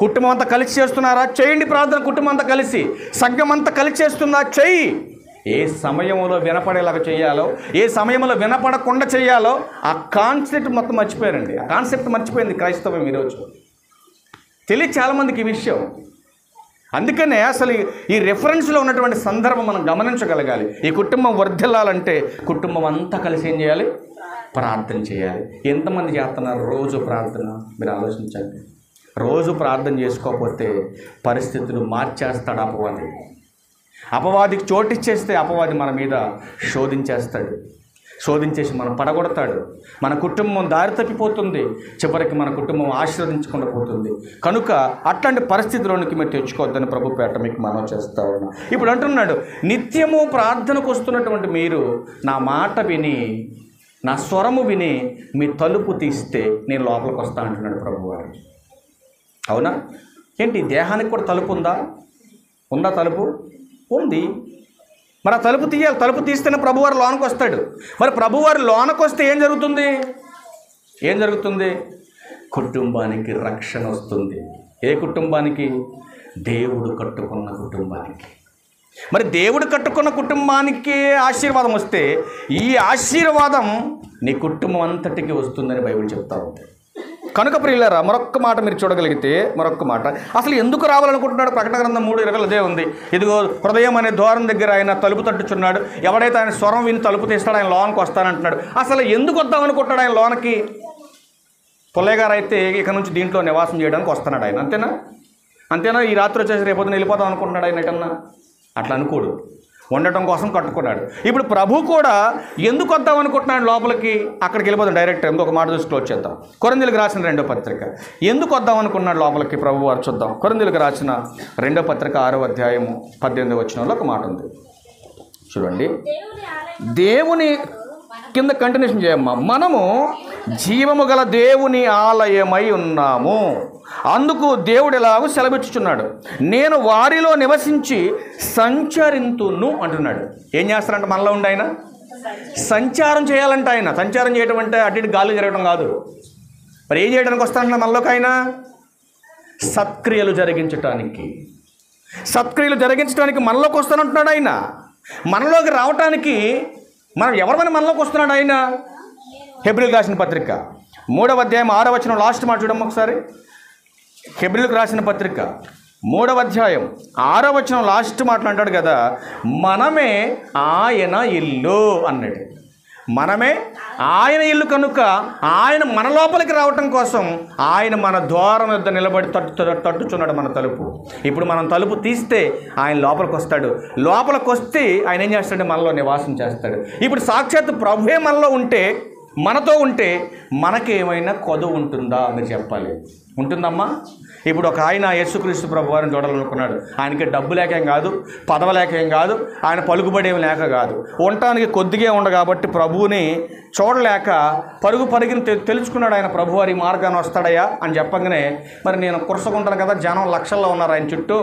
కుటుంబం అంతా కలిసి చేస్తున్నారా? చేయండి ప్రార్థన. కుటుంబం అంతా కలిసి, సంఘం అంతా కలిసి చేస్తుందా? చెయ్యి. ఏ సమయంలో వినపడేలాగా చేయాలో, ఏ సమయంలో వినపడకుండా చేయాలో ఆ కాన్సెప్ట్ మొత్తం మర్చిపోయారండి. ఆ కాన్సెప్ట్ మర్చిపోయింది క్రైస్తవం ఈరోజు. తెలియదు చాలామందికి ఈ విషయం. అందుకనే అసలు ఈ రెఫరెన్స్లో ఉన్నటువంటి సందర్భం మనం గమనించగలగాలి. ఈ కుటుంబం వర్ధిల్లాలంటే కుటుంబం అంతా కలిసి ఏం చేయాలి? ప్రార్థన చేయాలి. ఎంతమంది చేస్తున్నారు రోజు ప్రార్థన? మీరు ఆలోచించండి. రోజు ప్రార్థన చేసుకోకపోతే పరిస్థితులు మార్చేస్తాడు అపవాది. అపవాదికి చోటిచ్చేస్తే అపవాది మన మీద శోధించేస్తాడు. శోధించేసి మనం పడగొడతాడు. మన కుటుంబం దారి తప్పిపోతుంది. చివరికి మన కుటుంబం ఆశీర్వదించకుండా పోతుంది. కనుక అట్లాంటి పరిస్థితిలోనికి మీరు తెచ్చుకోవద్దని ప్రభు పేట మీకు మనం చేస్తా ఉన్నాం. ఇప్పుడు అంటున్నాడు, నిత్యము ప్రార్థనకు వస్తున్నటువంటి మీరు నా మాట విని, నా స్వరము విని మీ తలుపు తీస్తే నేను లోపలికి వస్తా అంటున్నాడు ప్రభువారు. అవునా? ఏంటి దేహానికి కూడా తలుపు ఉందా? ఉందా తలుపు? ఉంది. మరి ఆ తలుపు తీయాలి. తలుపు తీస్తేనే ప్రభువారు లోనకు వస్తాడు. మరి ప్రభువారు లోనకు వస్తే ఏం జరుగుతుంది? ఏం జరుగుతుంది? కుటుంబానికి రక్షణ వస్తుంది. ఏ కుటుంబానికి? దేవుడు కట్టుకున్న కుటుంబానికి. మరి దేవుడు కట్టుకున్న కుటుంబానికి ఆశీర్వాదం వస్తే ఈ ఆశీర్వాదం నీ కుటుంబం అంతటికి వస్తుందని బైబిల్ చెప్తా ఉంది. కనుక ప్రియులారా, మరొక్క మాట మీరు చూడగలిగితే, మరొక్క మాట, అసలు ఎందుకు రావాలనుకుంటున్నాడు? ప్రకటన గ్రంథం 3:20 అదే ఉంది. ఇదిగో హృదయం అనే ద్వారం దగ్గర ఆయన తలుపు తట్టుచున్నాడు. ఎవడైతే ఆయన స్వరం విని తలుపు తీస్తాడో ఆయన లోనికి వస్తానంటున్నాడు. అసలు ఎందుకు వద్దామనుకుంటాడు ఆయన లోనికి? పుల్లయ్య గారు అయితే ఇక నుంచి దీంట్లో నివాసం చేయడానికి వస్తున్నాడు ఆయన. అంతేనా? ఈ రాత్రి వచ్చేసి రేపొద్దున వెళ్ళిపోదాం అనుకుంటున్నాడు ఆయన ఎటన్నా? అట్లా అనుకోడు. ఉండటం కోసం కట్టుకున్నాడు. ఇప్పుడు ప్రభు కూడా ఎందుకు వద్దాం అనుకుంటున్నాడు లోపలికి? అక్కడికి వెళ్ళిపోతాం డైరెక్ట్. ఇంకొక మాట చూసి క్లోజ్ చేద్దాం. కొరింథీయులకు రాసిన 2వ పత్రిక. ఎందుకు వద్దాం అనుకున్నాడు లోపలికి ప్రభు వారు? చూద్దాం. కొరింథీయులకు రాసిన 2వ పత్రిక 6వ అధ్యాయము 18వ వచనంలో ఒక మాట ఉంది, చూడండి. దేవుని కింద కంటిన్యూషన్ చేయమ్మా. మనము జీవము గల దేవుని ఆలయమై ఉన్నాము, అందుకు దేవుడు ఎలాగూ సెలవిచ్చుచున్నాడు, నేను వారిలో నివసించి సంచరింతును అంటున్నాడు. ఏం చేస్తారంట? మనలో ఉండి ఆయన సంచారం చేయాలంట. ఆయన సంచారం చేయడం అంటే అటు ఇటు గాలి జరగడం కాదు. మరి ఏం చేయడానికి వస్తాడంట మనలోకి? ఆయన సత్క్రియలు జరిగించటానికి. సత్క్రియలు జరిగించడానికి మనలోకి వస్తానంటున్నాడు ఆయన. మనలోకి రావటానికి మనం ఎవరిమైనా మనలోకి వస్తున్నాడు ఆయన. హెబ్రీయులకు రాసిన పత్రిక 3వ అధ్యాయం 6వ వచనం లాస్ట్ మాట చూడమ్మ ఒకసారి. హెబ్రీయులకు రాసిన పత్రిక 3వ అధ్యాయం 6వ వచనం లాస్ట్ మాట్లాడాడు కదా, మనమే ఆయన ఇల్లు అన్నాడు. మనమే ఆయన ఇల్లు కనుక ఆయన మన లోపలికి రావటం కోసం ఆయన మన ద్వారం వద్ద నిలబడి తట్టుచున్నాడు మన తలుపు. ఇప్పుడు మనం తలుపు తీస్తే ఆయన లోపలికి వస్తాడు. లోపలికి వస్తే ఆయన ఏం చేస్తాడు? మనలో నివాసం చేస్తాడు. ఇప్పుడు సాక్షాత్ ప్రభువే మనలో ఉంటే, మనతో ఉంటే మనకేమైనా కొదువు ఉంటుందా? మీరు చెప్పాలి. ఉంటుందమ్మా. ఇప్పుడు ఒక ఆయన యేసుక్రీస్తు ప్రభు వారిని చూడాలనుకున్నాడు. ఆయనకి డబ్బు లేకేం కాదు, పదవ లేకేం కాదు, ఆయన పలుకుబడేం లేక కాదు, ఉండటానికి కొద్దిగా ఉండ కాబట్టి ప్రభువుని చూడలేక పరుగుని తెలుసుకున్నాడు. ఆయన ప్రభువారి మార్గాన్ని వస్తాడయ్యా అని చెప్పగానే, మరి నేను కురసకుంటాను కదా, జనం లక్షల్లో ఉన్నారు ఆయన చుట్టూ,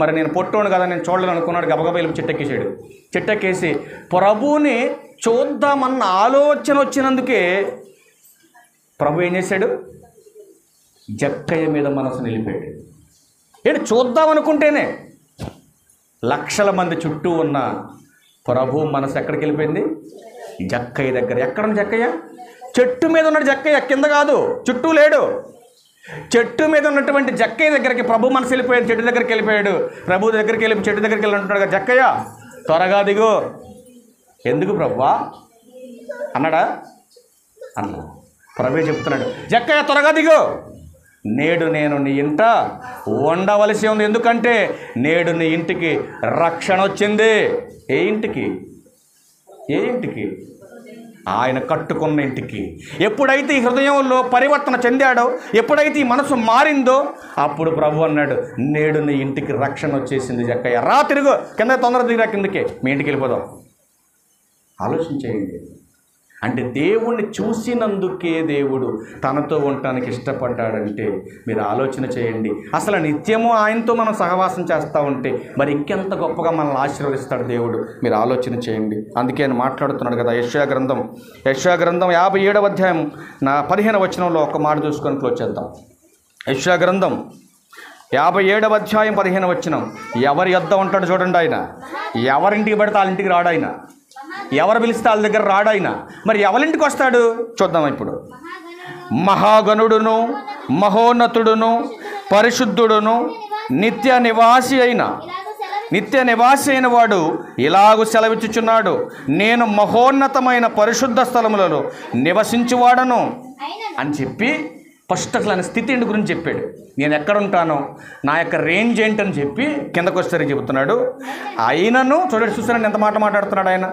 మరి నేను పొట్టోను కదా, నేను చూడలేను అనుకున్నాడు. గబగబా వెళ్ళి చెట్టెక్కేసాడు. చెట్టెక్కేసి ప్రభువుని చూద్దామన్న ఆలోచన వచ్చినందుకే ప్రభు ఏం చేశాడు? జక్కయ్య మీద మనసు నిలిపాడు. ఏంటి? చూద్దామనుకుంటేనే లక్షల మంది చుట్టూ ఉన్న ప్రభు మనసు ఎక్కడికి వెళ్ళిపోయింది? జక్కయ్య దగ్గర. ఎక్కడ జక్కయ్య? చెట్టు మీద ఉన్నాడు జక్కయ్య, కింద కాదు, చుట్టూ లేడు. చెట్టు మీద ఉన్నటువంటి జక్కయ్య దగ్గరికి ప్రభు మనసు వెళ్ళిపోయాడు. చెట్టు దగ్గరికి వెళ్ళిపోయాడు. ప్రభు దగ్గరికి వెళ్ళి చెట్టు దగ్గరికి వెళ్ళి అంటున్నాడు కదా, జక్కయ్య త్వరగా దిగు. ఎందుకు ప్రభువా అన్నాడా? అన్నా. ప్రభు చెప్తున్నాడు, జక్కయ్య త్వరగా దిగు, నేడు నేను నీ ఇంట ఉండవలసి ఉంది. ఎందుకంటే నేడు నీ ఇంటికి రక్షణ వచ్చింది. ఏ ఇంటికి? ఏ ఇంటికి? ఆయన కట్టుకున్న ఇంటికి. ఎప్పుడైతే ఈ హృదయంలో పరివర్తన చెందాడో, ఎప్పుడైతే ఈ మనసు మారిందో, అప్పుడు ప్రభు అన్నాడు, నేడు నీ ఇంటికి రక్షణ వచ్చేసింది జక్కయ్య, రా తిరుగు, కింద తొందర దిగిరా, కిందకి మీ ఇంటికి వెళ్ళిపోదాం. ఆలోచించేయండి. అంటే దేవుణ్ణి చూసినందుకే దేవుడు తనతో ఉండటానికి ఇష్టపడ్డాడంటే మీరు ఆలోచన చేయండి. అసలు నిత్యము ఆయనతో మనం సహవాసం చేస్తూ ఉంటే మరి ఇంకెంత గొప్పగా మనల్ని ఆశీర్వదిస్తాడు దేవుడు. మీరు ఆలోచన చేయండి. అందుకే ఆయన మాట్లాడుతున్నాడు కదా, యెషయా గ్రంథం 57వ అధ్యాయం 15వ వచనంలో ఒక మాట చూసుకొని క్లోజ్ చేద్దాం. యెషయా గ్రంథం 57వ అధ్యాయం 15వ వచనం. ఎవరి యొద్ద ఉంటాడు చూడండి ఆయన. ఎవరింటికి పడితే వాళ్ళ ఇంటికి రాడు ఆయన. ఎవరు పిలిస్తే వాళ్ళ దగ్గర రాడు ఆయన. మరి ఎవరింటికి వస్తాడు చూద్దాం ఇప్పుడు. మహాగణుడును మహోన్నతుడును పరిశుద్ధుడును నిత్య నివాసి అయిన వాడు ఇలాగూ సెలవిచ్చుచున్నాడు, నేను మహోన్నతమైన పరిశుద్ధ స్థలములలో నివసించువాడను అని చెప్పి ఫస్ట్ అసలు ఆయన స్థితి ఏంటి గురించి చెప్పాడు. నేను ఎక్కడ ఉంటానో, నా యొక్క రేంజ్ ఏంటని చెప్పి కిందకు వస్తారని చెబుతున్నాడు. అయినను చూడండి, చూస్తానండి ఎంత మాట మాట్లాడుతున్నాడు ఆయన.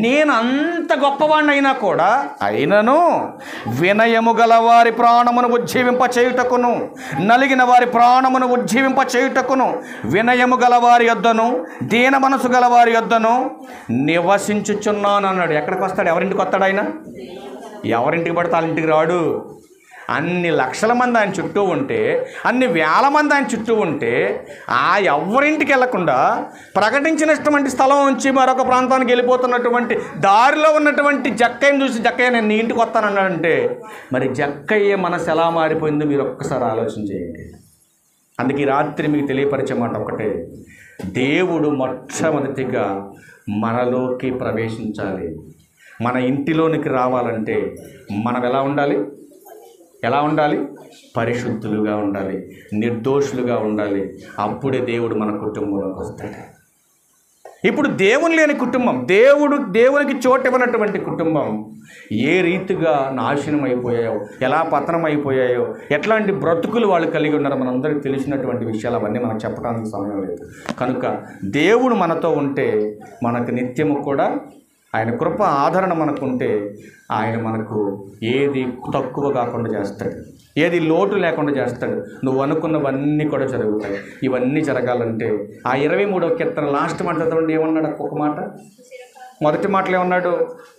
నేను అంత గొప్పవాడిని అయినా కూడా, అయినను వినయము గల వారి ప్రాణమును ఉజ్జీవింప చేయుటకును, నలిగిన వారి ప్రాణమును ఉజ్జీవింప చేయుటకును, వినయము గల వారి యొద్దను దీన మనసు గల వారి యొద్దను నివసించుచున్నాను అన్నాడు. ఎక్కడికి వస్తాడు? ఎవరింటికి వస్తాడు ఆయన? ఎవరింటికి పడితే వాళ్ళ ఇంటికి రాడు. అన్ని లక్షల మంది ఆయన చుట్టూ ఉంటే, అన్ని వేల మంది ఆయన చుట్టూ ఉంటే, ఎవరింటికి వెళ్లకుండా ప్రకటించినటువంటి స్థలం నుంచి మరొక ప్రాంతానికి వెళ్ళిపోతున్నటువంటి దారిలో ఉన్నటువంటి జక్కయ్యను చూసి, జక్కయ్య నేను నీ ఇంటికి వస్తానన్నాడంటే మరి జక్కయ్య మనసు ఎలా మారిపోయిందో మీరు ఒక్కసారి ఆలోచన చేయండి. అందుకే ఈ రాత్రి మీకు తెలియపరిచే మాట ఒకటే, దేవుడు మొట్టమొదటిగా మనలోకి ప్రవేశించాలి. మన ఇంటిలోనికి రావాలంటే మనం ఎలా ఉండాలి? పరిశుద్ధులుగా ఉండాలి, నిర్దోషులుగా ఉండాలి. అప్పుడే దేవుడు మన కుటుంబంలోకి వస్తాడు. ఇప్పుడు దేవుని లేని కుటుంబం, దేవునికి చోటు ఇవ్వనటువంటి కుటుంబం ఏ రీతిగా నాశనం అయిపోయాయో, ఎలా పతనం అయిపోయాయో, ఎట్లాంటి బ్రతుకులు వాళ్ళు కలిగి ఉన్నారో మనందరికీ తెలిసినటువంటి విషయాలు అవన్నీ మనకు చెప్పడానికి సమయం లేదు. కనుక దేవుడు మనతో ఉంటే మనకు నిత్యము కూడా ఆయన కృప ఆదరణ మనకుంటే ఆయన మనకు ఏది తక్కువ కాకుండా చేస్తాడు, ఏది లోటు లేకుండా చేస్తాడు. నువ్వు అనుకున్నవన్నీ కూడా జరుగుతాయి. ఇవన్నీ జరగాలంటే ఆ 23వ కీర్తన లాస్ట్ మాట చదవండి. ఏమన్నాడు? ఒక్కొక్క మాట. మొదటి మాటలు ఏమన్నాడు?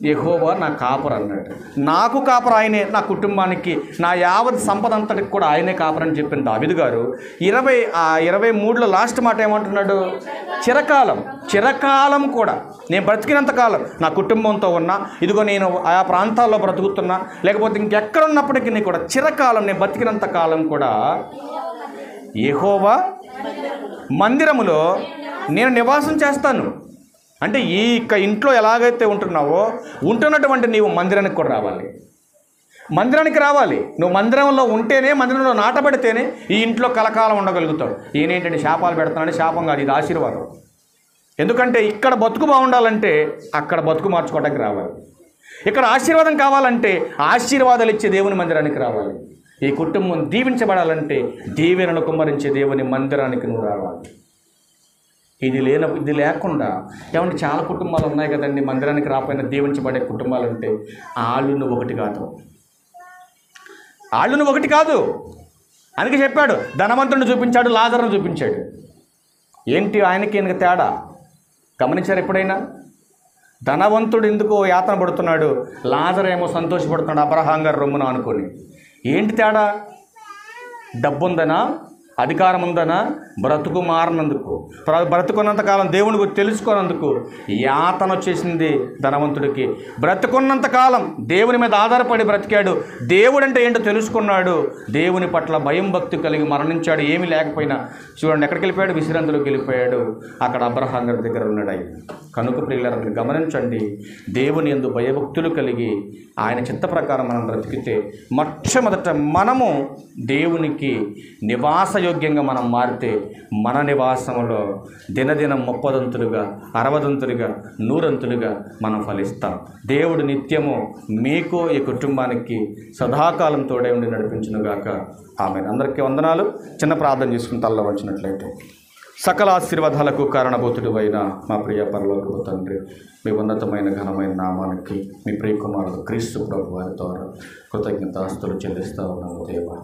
యెహోవా నా కాపరు అన్నాడు. నాకు కాపరు ఆయనే, నా కుటుంబానికి, నా యావత్ సంపద అంతటికి కూడా ఆయనే కాపరని చెప్పిన దావీదు గారు 23లో లాస్ట్ మాట ఏమంటున్నాడు? చిరకాలం కూడా నేను బ్రతికినంత కాలం నా కుటుంబంతో ఉన్నా, ఇదిగో నేను ఆయా ప్రాంతాల్లో బ్రతుకుతున్నా, లేకపోతే ఇంకెక్కడ ఉన్నప్పటికీ కూడా చిరకాలం నేను బ్రతికినంత కాలం కూడా యెహోవా మందిరములో నేను నివాసం చేస్తాను. అంటే ఈ ఇంట్లో ఎలాగైతే ఉంటున్నావో ఉంటున్నటువంటి నీవు మందిరానికి కూడా రావాలి. నువ్వు మందిరంలో ఉంటేనే, మందిరంలో నాటబడితేనే ఈ ఇంట్లో కలకాలం ఉండగలుగుతావు. ఈయనేంటంటే శాపాలు పెడతానని, శాపం కాదు, ఇది ఆశీర్వాదం. ఎందుకంటే ఇక్కడ బతుకు బాగుండాలంటే అక్కడ బతుకు మార్చుకోవడానికి రావాలి. ఇక్కడ ఆశీర్వాదం కావాలంటే ఆశీర్వాదాలు ఇచ్చే దేవుని మందిరానికి రావాలి. ఈ కుటుంబం దీవించబడాలంటే దీవెనలు కుమ్మరించే దేవుని మందిరానికి నువ్వు రావాలి. ఇది లేకుండా ఏమంటే చాలా కుటుంబాలు ఉన్నాయి కదండి, మందిరానికి రాకపోయినా దీవించబడే కుటుంబాలు అంటే ఆళ్ళును ఒకటి కాదు. అందుకే చెప్పాడు, ధనవంతుడిని చూపించాడు, లాజరును చూపించాడు. ఏంటి ఆయనకి ఈయనకి తేడా గమనించారు ఎప్పుడైనా? ధనవంతుడు ఎందుకో యాతన పడుతున్నాడు, లాజరు ఏమో సంతోషపడుతున్నాడు అబ్రహాం గారు రొమ్మున అనుకొని. ఏంటి తేడా? డబ్బుందనా, అధికారం ఉందనా? బ్రతుకు మారినందుకు, బ్రతుకున్నంతకాలం దేవుని గురించి తెలుసుకున్నందుకు యాతన వచ్చేసింది ధనవంతుడికి. బ్రతుకున్నంతకాలం దేవుని మీద ఆధారపడి బ్రతికాడు, దేవుడు అంటే ఏంటో తెలుసుకున్నాడు, దేవుని పట్ల భయం భక్తి కలిగి మరణించాడు. ఏమీ లేకపోయినా చూడండి ఎక్కడికి వెళ్ళిపోయాడు? విశ్రాంతిలోకి వెళ్ళిపోయాడు. అక్కడ అబ్రహాం గారి దగ్గర ఉన్నాడు ఆయన. కనుక ప్రియులారా గమనించండి, దేవుని యందు భయభక్తులు కలిగి ఆయన చిత్త ప్రకారం మనం బ్రతికితే మొట్టమొదట మనము దేవునికి నివాసయోగ్యంగా మనం మారితే మన నివాసంలో దినదినం 30దంతులుగా 60దంతులుగా 100దంతులుగా మనం ఫలిస్తాం. దేవుడు నిత్యము మీకు ఈ కుటుంబానికి సదాకాలం తోడే ఉండి నడిపించునుగాక. ఆమేన్. అందరికీ వందనాలు. చిన్న ప్రార్థన చేసుకుని తల్ల వంచినట్లయితే. సకల ఆశీర్వాదాలకు కారణభూతుడు అయిన మా ప్రియ పరలోకపు తండ్రి, మీ ఉన్నతమైన ఘనమైన నామానికి మీ ప్రియ కుమారుడు క్రీస్తు ప్రభు వారి ద్వారా కృతజ్ఞతాస్తులు చెల్లిస్తా ఉన్నాము దేవా.